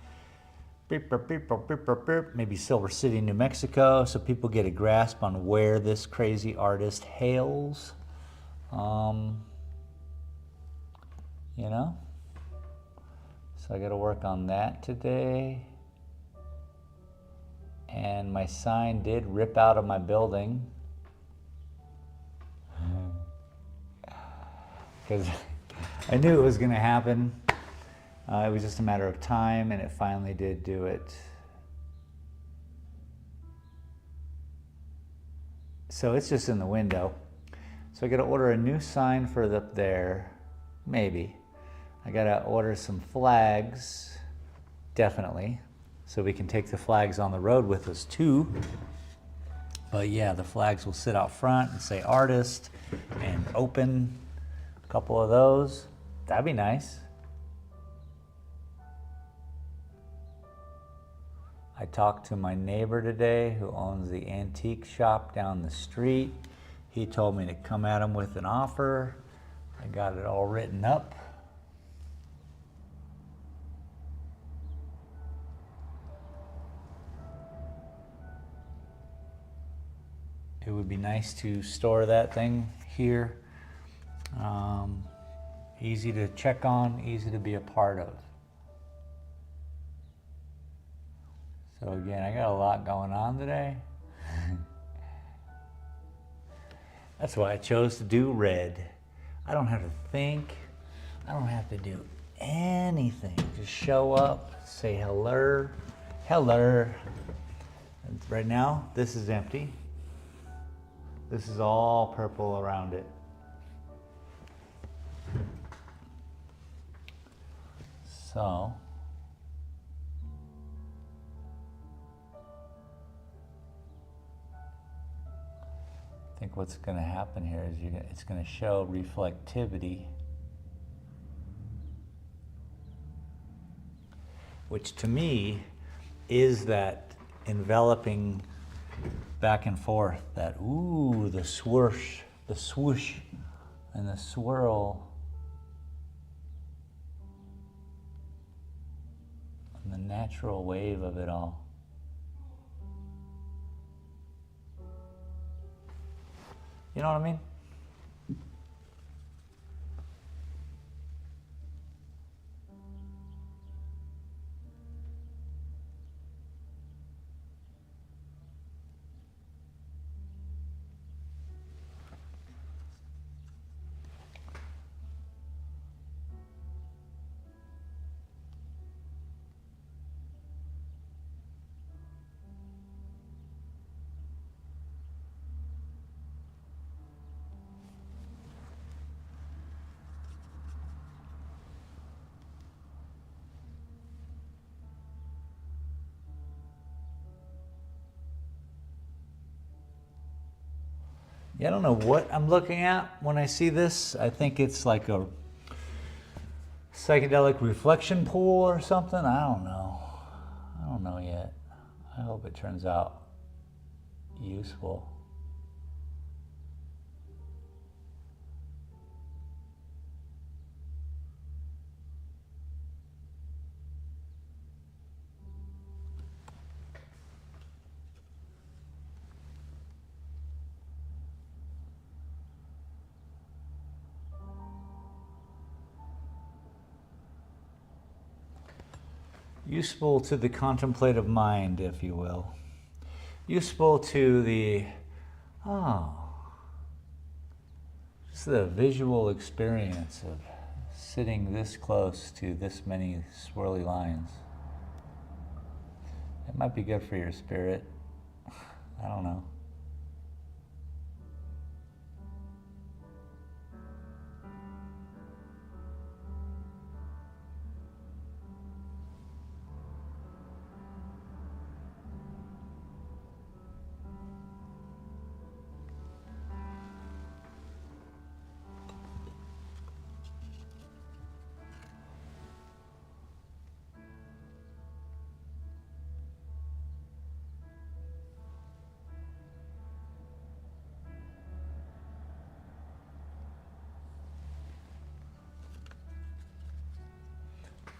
Beep, beep, beep, beep, beep, beep, beep. Maybe Silver City, New Mexico, so people get a grasp on where this crazy artist hails. You know? So I got to work on that today. And my sign did rip out of my building. Because I knew it was going to happen. It was just a matter of time, and it finally did do it. So it's just in the window. So I got to order a new sign for up there. Maybe. I got to order some flags. Definitely. So we can take the flags on the road with us too. But yeah, the flags will sit out front and say artist and open. A couple of those. That'd be nice. I talked to my neighbor today who owns the antique shop down the street. He told me to come at him with an offer. I got it all written up. It would be nice to store that thing here. Easy to check on, easy to be a part of. So again, I got a lot going on today. That's why I chose to do red. I don't have to think. I don't have to do anything. Just show up, say hello, hello. And right now, this is empty. This is all purple around it. So, I think what's going to happen here is it's going to show reflectivity, which to me is that enveloping back and forth, that ooh, the swoosh, and the swirl, and the natural wave of it all. You know what I mean? Yeah, I don't know what I'm looking at when I see this. I think it's like a psychedelic reflection pool or something. I don't know. I don't know yet. I hope it turns out useful. Useful to the contemplative mind, if you will. Useful to the, just the visual experience of sitting this close to this many swirly lines. It might be good for your spirit. I don't know.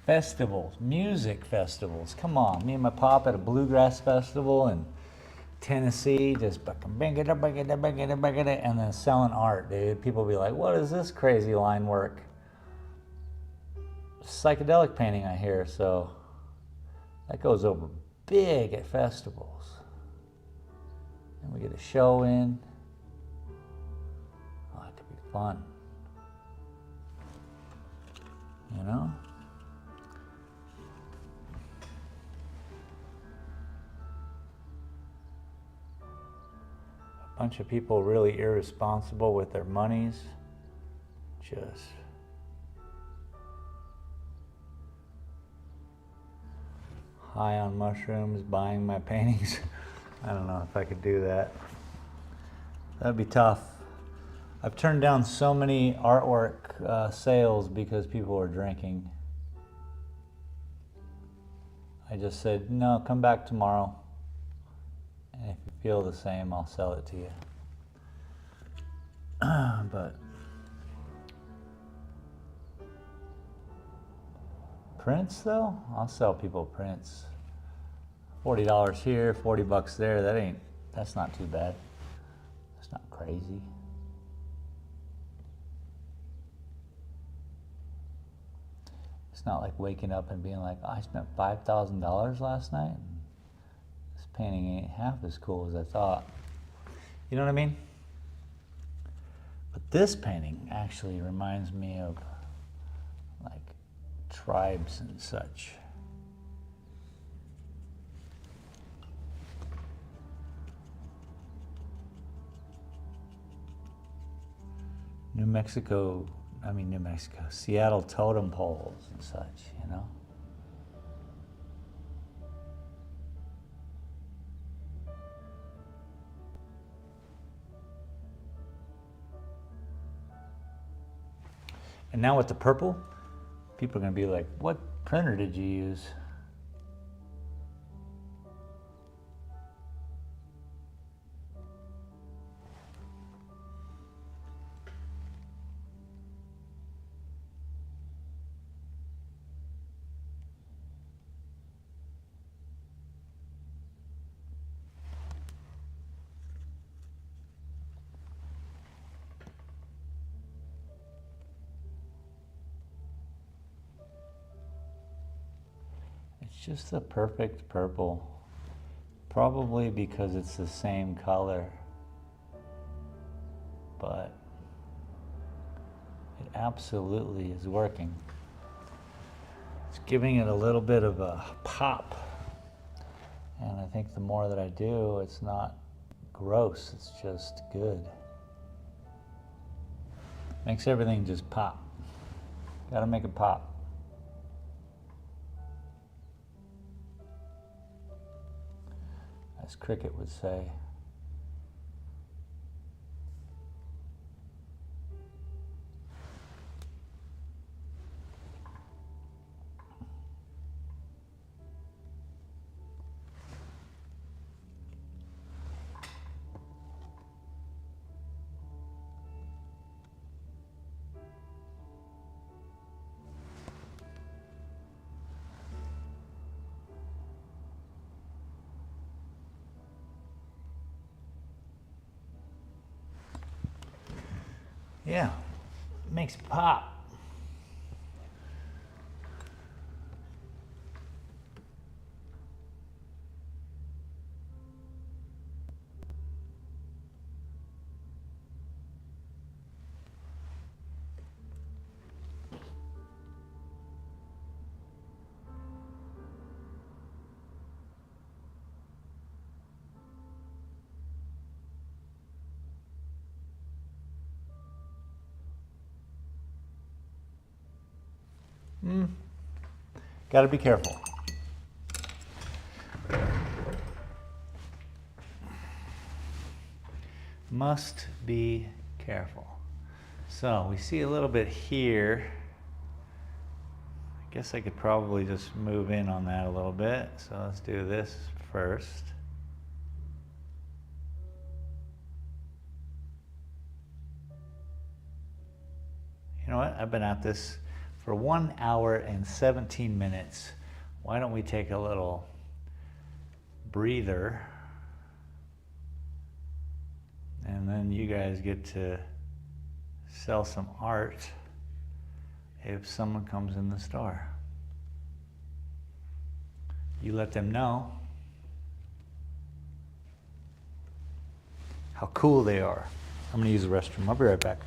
Festivals, music festivals. Come on, me and my pop at a bluegrass festival in Tennessee, just and then selling art, dude. People be like, what is this crazy line work? Psychedelic painting, I hear, so that goes over big at festivals. And we get a show in. Oh, it could be fun. You know? Bunch of people really irresponsible with their monies, just high on mushrooms, buying my paintings. I don't know if I could do that. That'd be tough. I've turned down so many artwork sales because people were drinking. I just said, no, come back tomorrow. And if you feel the same, I'll sell it to you. But prints, though, I'll sell people prints. $40 here, $40 there. That's not too bad. That's not crazy. It's not like waking up and being like, oh, I spent $5,000 last night. This painting ain't half as cool as I thought. You know what I mean? But this painting actually reminds me of like tribes and such. New Mexico, Seattle totem poles and such, you know? And now with the purple, people are going to be like, what printer did you use? It's just the perfect purple. Probably because it's the same color. But it absolutely is working. It's giving it a little bit of a pop. And I think the more that I do, it's not gross, it's just good. Makes everything just pop. Gotta make it pop. As Cricket would say. Yeah, it makes pop. Got to be careful. Must be careful. So we see a little bit here. I guess I could probably just move in on that a little bit. So let's do this first. You know what? I've been at this for 1 hour and 17 minutes. Why don't we take a little breather? And then you guys get to sell some art if someone comes in the store. You let them know how cool they are. I'm gonna use the restroom. I'll be right back.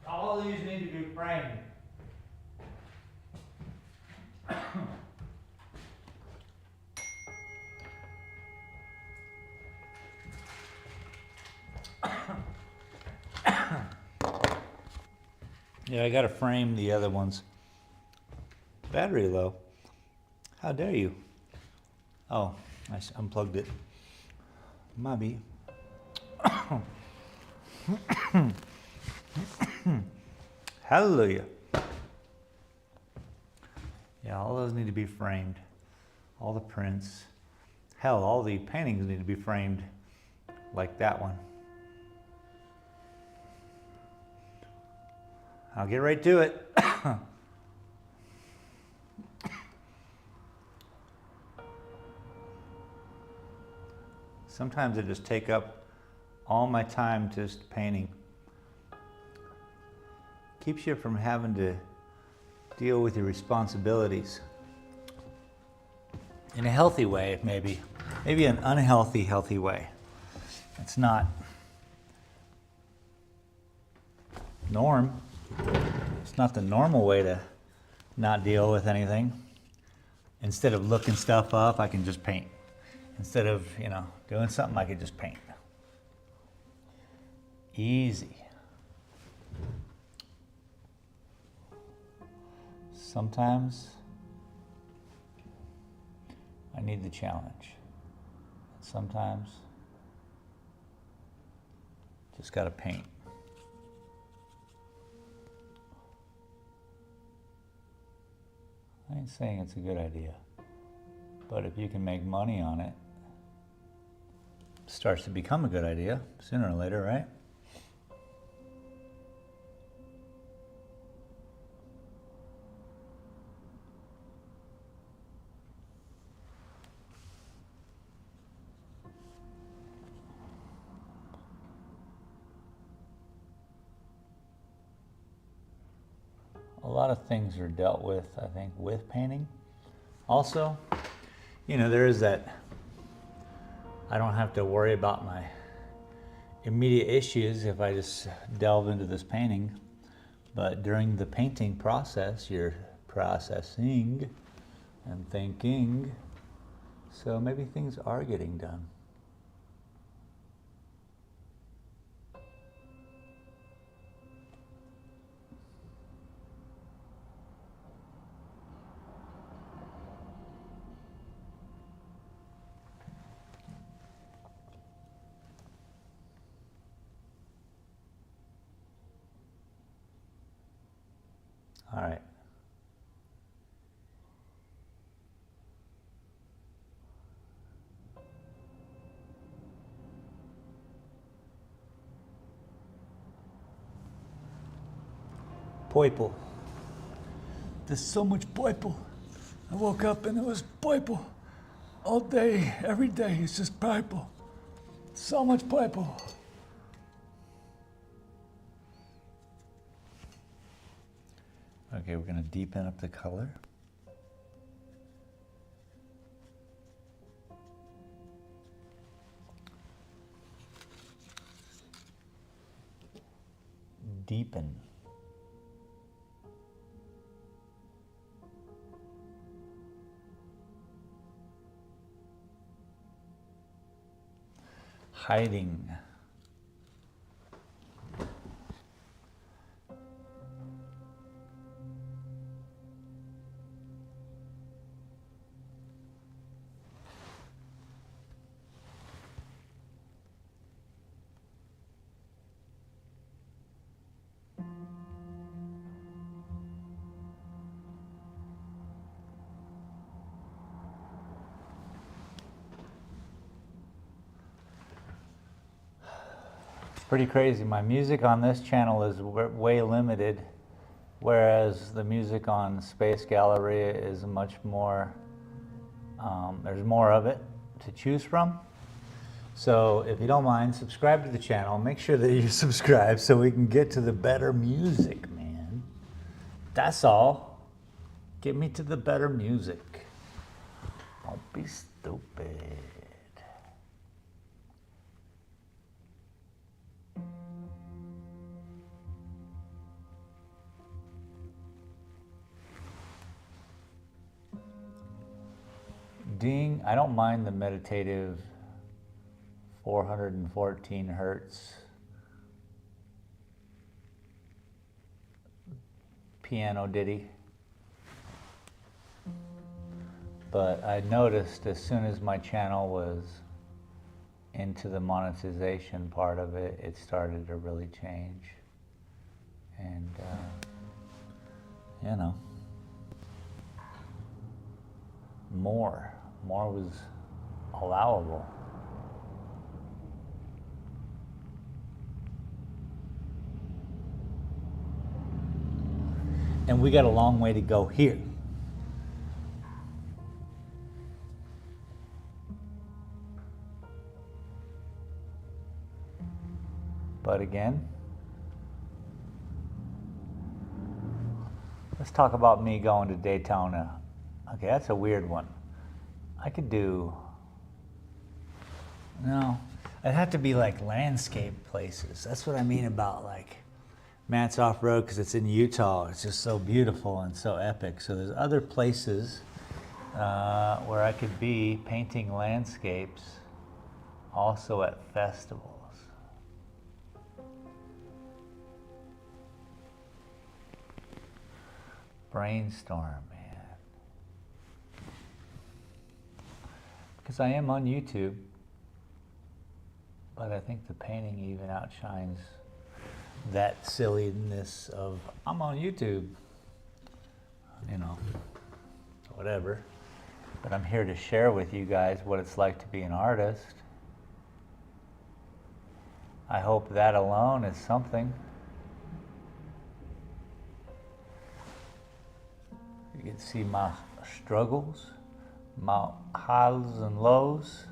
All these need to be framed. Yeah, I gotta frame the other ones. Battery low. How dare you? Oh, I unplugged it. Maybe. Hallelujah. Yeah, all those need to be framed. All the prints. Hell, all the paintings need to be framed like that one. I'll get right to it. Sometimes they just take up all my time just painting. Keeps you from having to deal with your responsibilities. In a healthy way, maybe. Maybe an unhealthy, healthy way. It's not norm. It's not the normal way to not deal with anything. Instead of looking stuff up, I can just paint. Instead of, doing something, I can just paint. Easy. Sometimes I need the challenge. Sometimes just gotta paint. I ain't saying it's a good idea, but if you can make money on it, it starts to become a good idea sooner or later, right? A lot of things are dealt with, I think, with painting. Also, there is that, I don't have to worry about my immediate issues if I just delve into this painting. But during the painting process, you're processing and thinking. So maybe things are getting done. All right. Purple. There's so much purple. I woke up and it was purple. All day, every day, it's just purple. So much purple. Okay, we're gonna deepen up the color. Deepen. Hiding. Pretty crazy. My music on this channel is way limited, whereas the music on Space Galleria is much more, there's more of it to choose from. So if you don't mind, subscribe to the channel. Make sure that you subscribe so we can get to the better music, man. That's all. Get me to the better music. Don't be stupid. Ding, I don't mind the meditative 414 hertz piano ditty. But I noticed as soon as my channel was into the monetization part of it, it started to really change. And, more was allowable. And we got a long way to go here. But again, let's talk about me going to Daytona. Okay, that's a weird one. I could do, no, it'd have to be like landscape places. That's what I mean about like Matt's Off-Road, because it's in Utah. It's just so beautiful and so epic. So there's other places where I could be painting landscapes, also at festivals. Brainstorm, man. Because I am on YouTube, but I think the painting even outshines that silliness of, I'm on YouTube, you know, whatever. But I'm here to share with you guys what it's like to be an artist. I hope that alone is something. You can see my struggles, my highs and lows.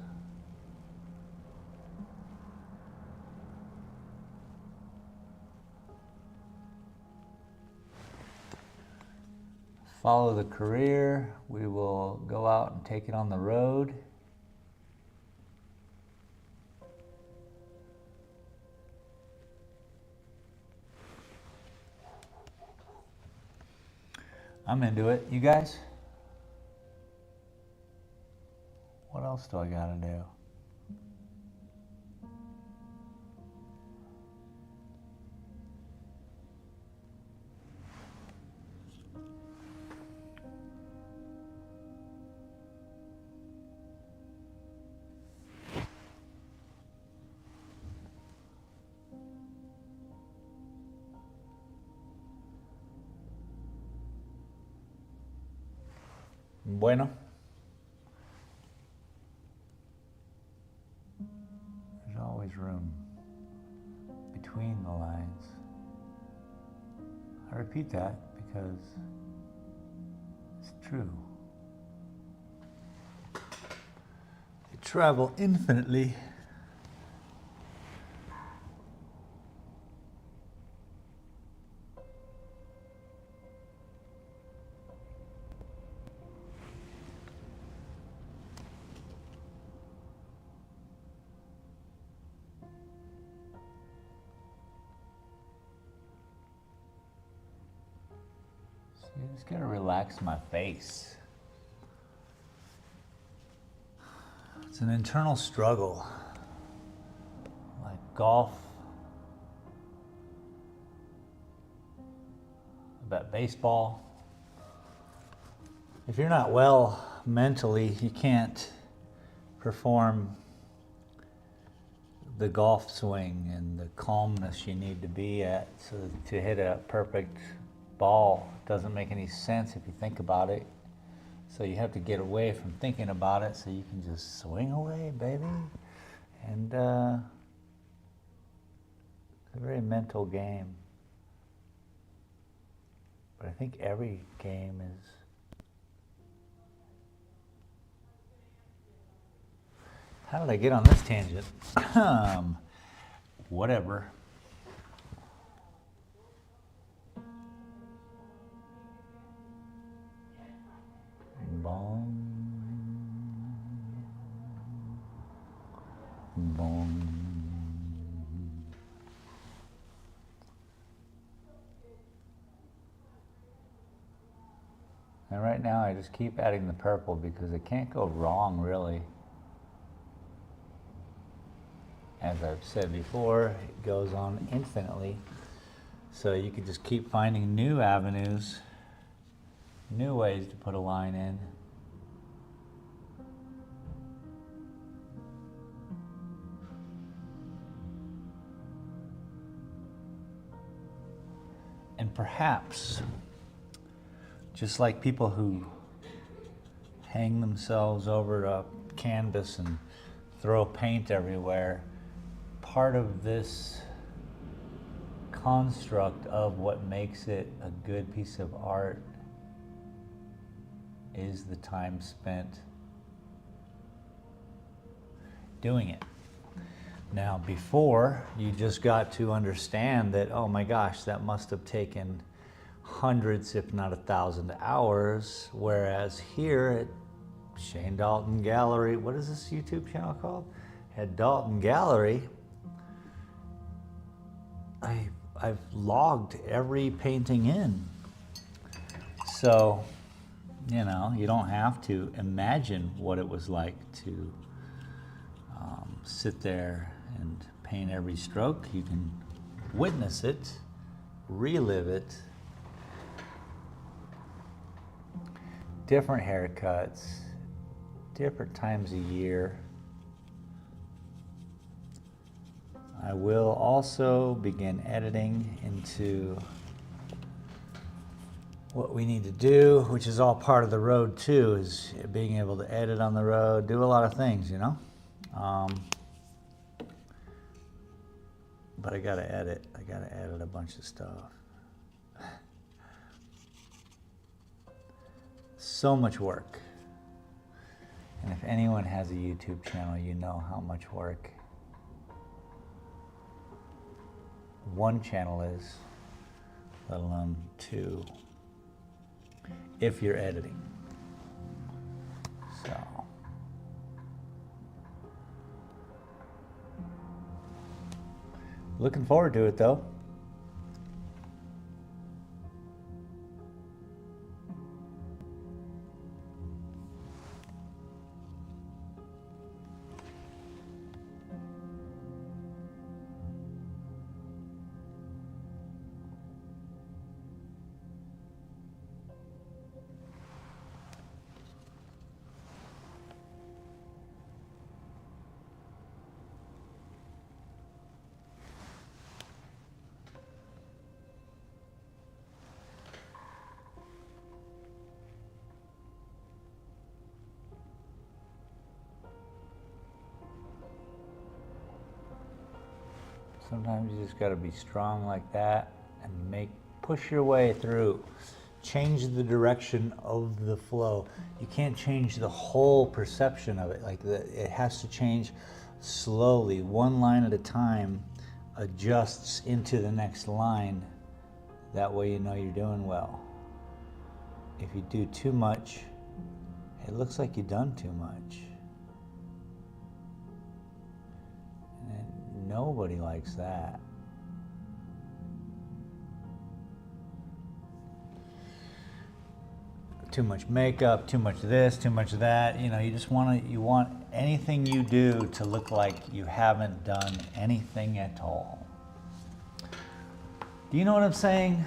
Follow the career. We will go out and take it on the road. I'm into it. You guys? What else do I gotta do? Bueno. There's always room between the lines. I repeat that because it's true. You travel infinitely. You just gotta relax my face. It's an internal struggle, like golf, about baseball. If you're not well mentally, you can't perform the golf swing and the calmness you need to be at to hit a perfect ball. Doesn't make any sense if you think about it. So you have to get away from thinking about it so you can just swing away, baby. And it's a very mental game. But I think every game is. How did I get on this tangent? Whatever. Bong. Bong. And right now I just keep adding the purple because it can't go wrong, really. As I've said before, it goes on infinitely. So you can just keep finding new avenues, new ways to put a line in. And perhaps, just like people who hang themselves over a canvas and throw paint everywhere, part of this construct of what makes it a good piece of art is the time spent doing it. Now before, you just got to understand that, oh my gosh, that must have taken hundreds, if not 1,000 hours, whereas here at Shane Dalton Gallery, what is this YouTube channel called? At Dalton Gallery, I've logged every painting in. So, you know, you don't have to imagine what it was like to sit there and paint every stroke. You can witness it, relive it. Different haircuts, different times a year. I will also begin editing into what we need to do, which is all part of the road too, is being able to edit on the road, do a lot of things, you know? But I gotta edit a bunch of stuff. So much work. And if anyone has a YouTube channel, you know how much work one channel is, let alone two, if you're editing. So. Looking forward to it though. Sometimes you just got to be strong like that and push your way through. Change the direction of the flow. You can't change the whole perception of it. It has to change slowly, one line at a time, adjusts into the next line. That way you know you're doing well. If you do too much, it looks like you've done too much. And nobody likes that. Too much makeup, too much this, too much that. You know, you want anything you do to look like you haven't done anything at all. Do you know what I'm saying?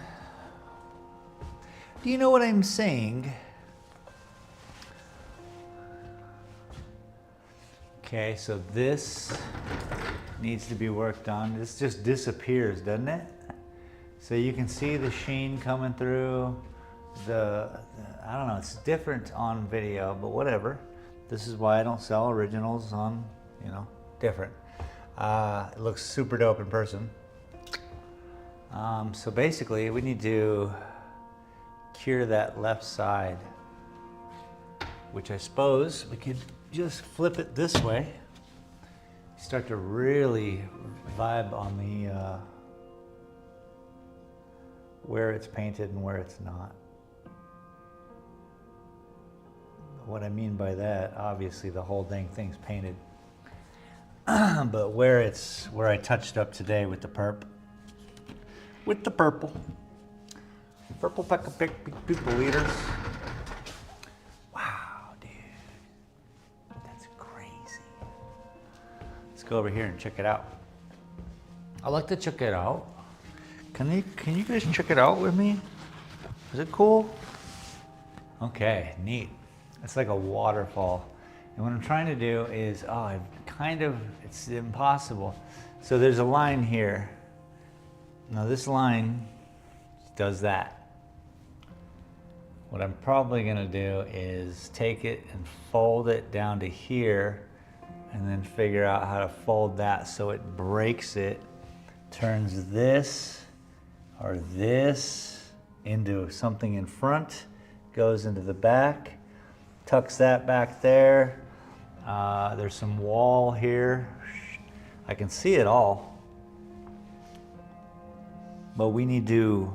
Do you know what I'm saying? Okay, so this needs to be worked on. This just disappears, doesn't it? So you can see the sheen coming through. I don't know, it's different on video, but whatever. This is why I don't sell originals on, different. It looks super dope in person. So basically we need to cure that left side, which I suppose we could just flip it this way. Start to really vibe on the where it's painted and where it's not. What I mean by that, obviously the whole dang thing's painted, but where I touched up today with the purple, purple pack of people leaders. Wow, dude, that's crazy. Let's go over here and check it out. I like to check it out. Can you guys check it out with me? Is it cool? Okay, neat. It's like a waterfall. And what I'm trying to do is, it's impossible. So there's a line here. Now this line does that. What I'm probably gonna do is take it and fold it down to here and then figure out how to fold that so it breaks it, turns this or this into something in front, goes into the back, tucks that back there. There's some wall here. I can see it all. But we need to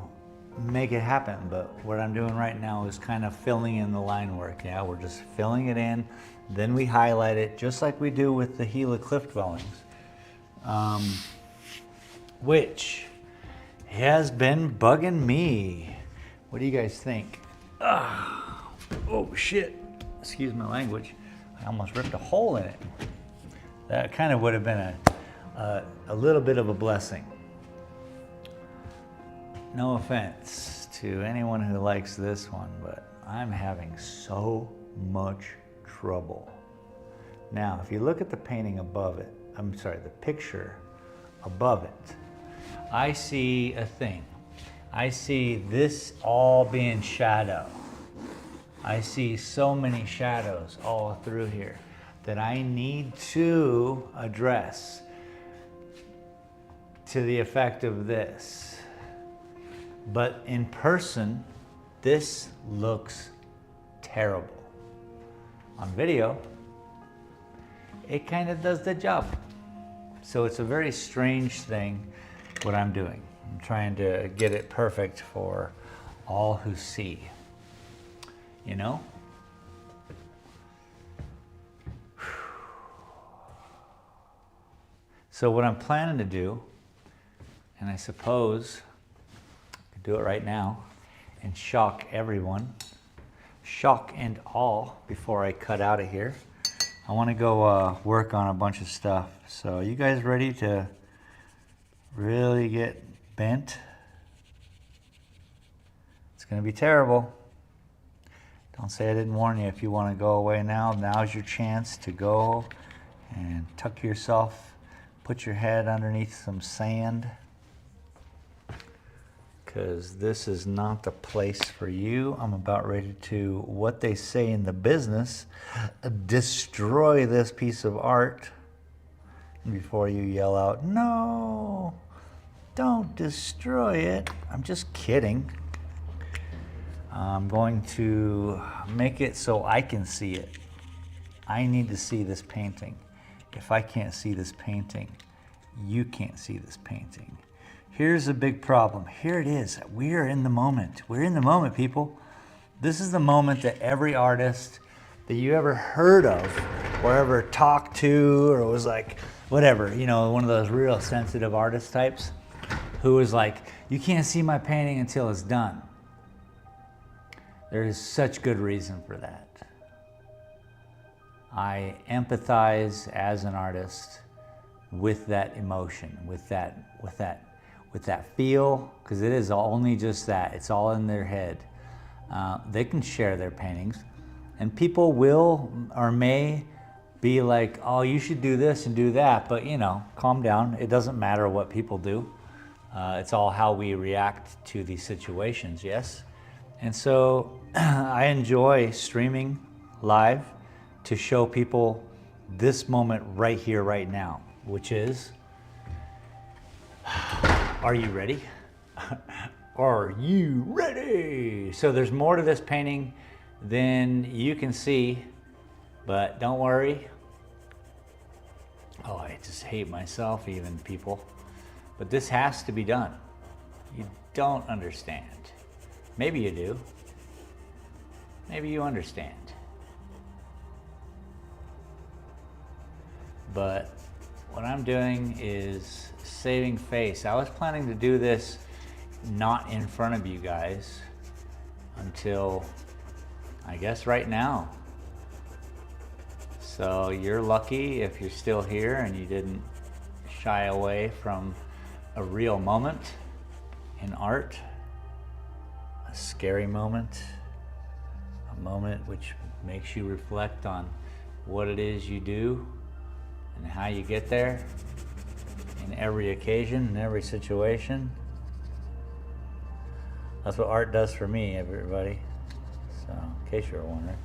make it happen. But what I'm doing right now is kind of filling in the line work. Yeah, we're just filling it in. Then we highlight it just like we do with the Gila cliff dwellings. Which has been bugging me. What do you guys think? Oh shit, excuse my language. I almost ripped a hole in it. That kind of would have been a little bit of a blessing. No offense to anyone who likes this one, but I'm having so much trouble. Now, if you look at the painting above it, I'm sorry, the picture above it, I see a thing. I see this all being shadow. I see so many shadows all through here that I need to address to the effect of this. But in person, this looks terrible. On video, it kind of does the job. So it's a very strange thing what I'm doing. I'm trying to get it perfect for all who see. You know? So what I'm planning to do, and I suppose I could do it right now and shock everyone, shock and all, before I cut out of here. I want to go work on a bunch of stuff. So you guys ready to really get bent? It's going to be terrible. Don't say I didn't warn you. If you want to go away now, now's your chance to go and tuck yourself, put your head underneath some sand, because this is not the place for you. I'm about ready to, what they say in the business, destroy this piece of art before you yell out, no, don't destroy it. I'm just kidding. I'm going to make it so I can see it. I need to see this painting. If I can't see this painting, you can't see this painting. Here's a big problem. Here it is. We are in the moment. We're in the moment, people. This is the moment that every artist that you ever heard of or ever talked to or was like, whatever, you know, one of those real sensitive artist types who was like, you can't see my painting until it's done. There is such good reason for that. I empathize as an artist with that emotion, with that feel, because it is only just that. It's all in their head. They can share their paintings, and people will or may be like, oh, you should do this and do that, but you know, calm down. It doesn't matter what people do. It's all how we react to these situations, yes? And so I enjoy streaming live to show people this moment right here, right now, which is, are you ready? Are you ready? So there's more to this painting than you can see, but don't worry. Oh, I just hate myself even, people. But this has to be done. You don't understand. Maybe you do. Maybe you understand. But what I'm doing is saving face. I was planning to do this not in front of you guys until, I guess, right now. So you're lucky if you're still here and you didn't shy away from a real moment in art, a scary moment, a moment which makes you reflect on what it is you do and how you get there in every occasion, in every situation. That's what art does for me, everybody. So, in case you're wondering,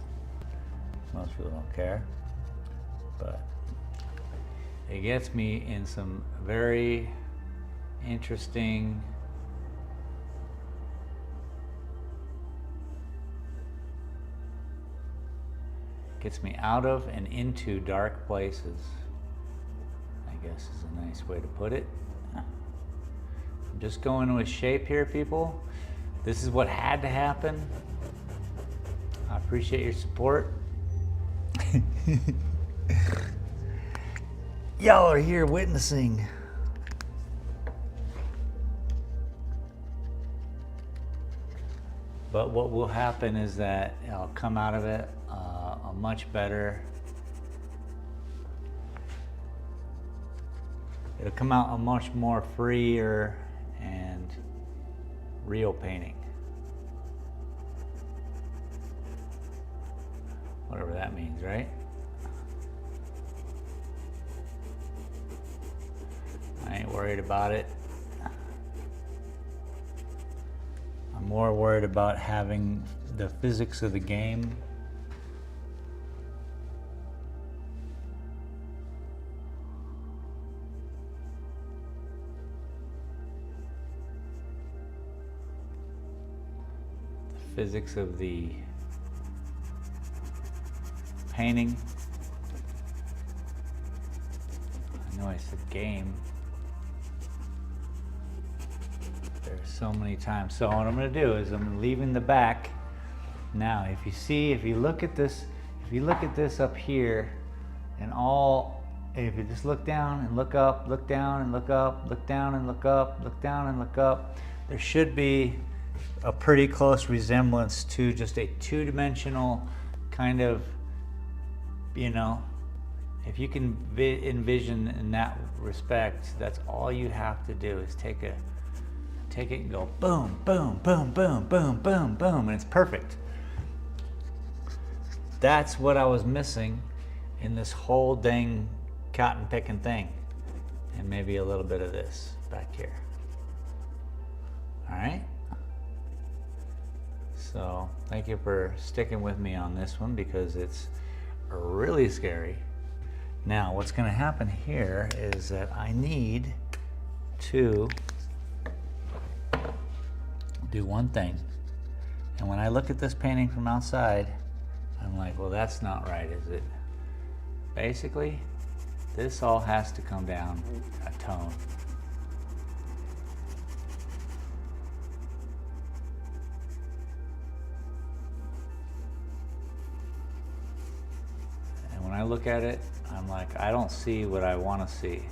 most people don't care, but it gets me in some very interesting gets me out of and into dark places. I guess is a nice way to put it. I'm just going with shape here, people. This is what had to happen. I appreciate your support. Y'all are here witnessing. But what will happen is that I'll come out of it a much better. It'll come out a much more freer and real painting. Whatever that means, right? I ain't worried about it. I'm more worried about having the physics of the game physics of the painting. I know I said game. There's so many times. So what I'm going to do is I'm leaving the back. Now, if you look at this up here, and if you just look down and look up, look down and look up, look down and look up, look down and look up, there should be a pretty close resemblance to just a two-dimensional kind of, you know, if you can envision in that respect, that's all you have to do is take it and go boom, boom, boom, boom, boom, boom, boom, and it's perfect. That's what I was missing in this whole dang cotton picking thing. And maybe a little bit of this back here. All right. So thank you for sticking with me on this one because it's really scary. Now what's going to happen here is that I need to do one thing. And when I look at this painting from outside, I'm like, well, that's not right, is it? Basically, this all has to come down a tone. And when I look at it, I'm like, I don't see what I want to see.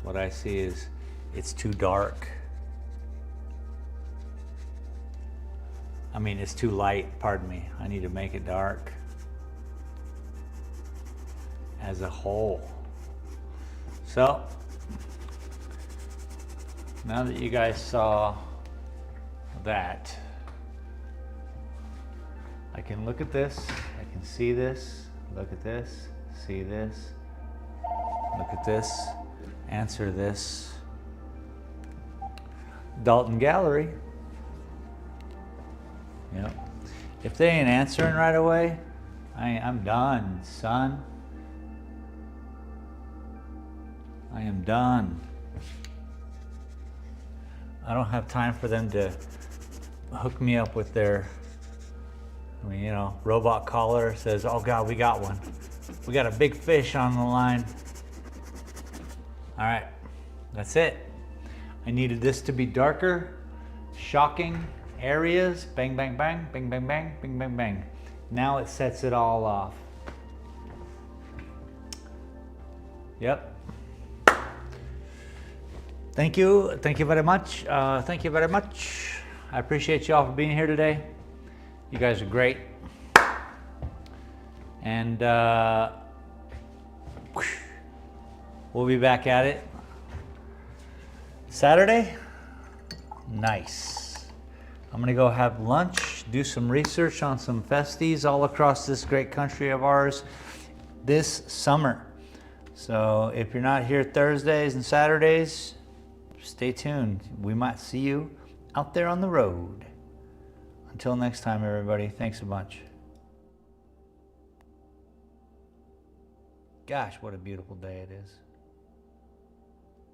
What I see is it's too dark. I mean, it's too light, pardon me. I need to make it dark as a whole. So, now that you guys saw that, I can look at this, I can see this, look at this, see this, look at this, answer this. Dalton Gallery. Yep. If they ain't answering right away, I'm done, son. I am done. I don't have time for them to hook me up with their, I mean, you know, robot caller says, oh God, we got one. We got a big fish on the line. All right, that's it. I needed this to be darker, shocking areas, bang, bang, bang, bang, bang, bang, bang, bang, bang. Now it sets it all off. Yep. Thank you very much. Thank you very much. I appreciate you all for being here today. You guys are great. And we'll be back at it Saturday. Nice. I'm gonna go have lunch, do some research on some festies all across this great country of ours this summer. So if you're not here Thursdays and Saturdays, stay tuned. We might see you out there on the road. Until next time, everybody, thanks a bunch. Gosh, what a beautiful day it is.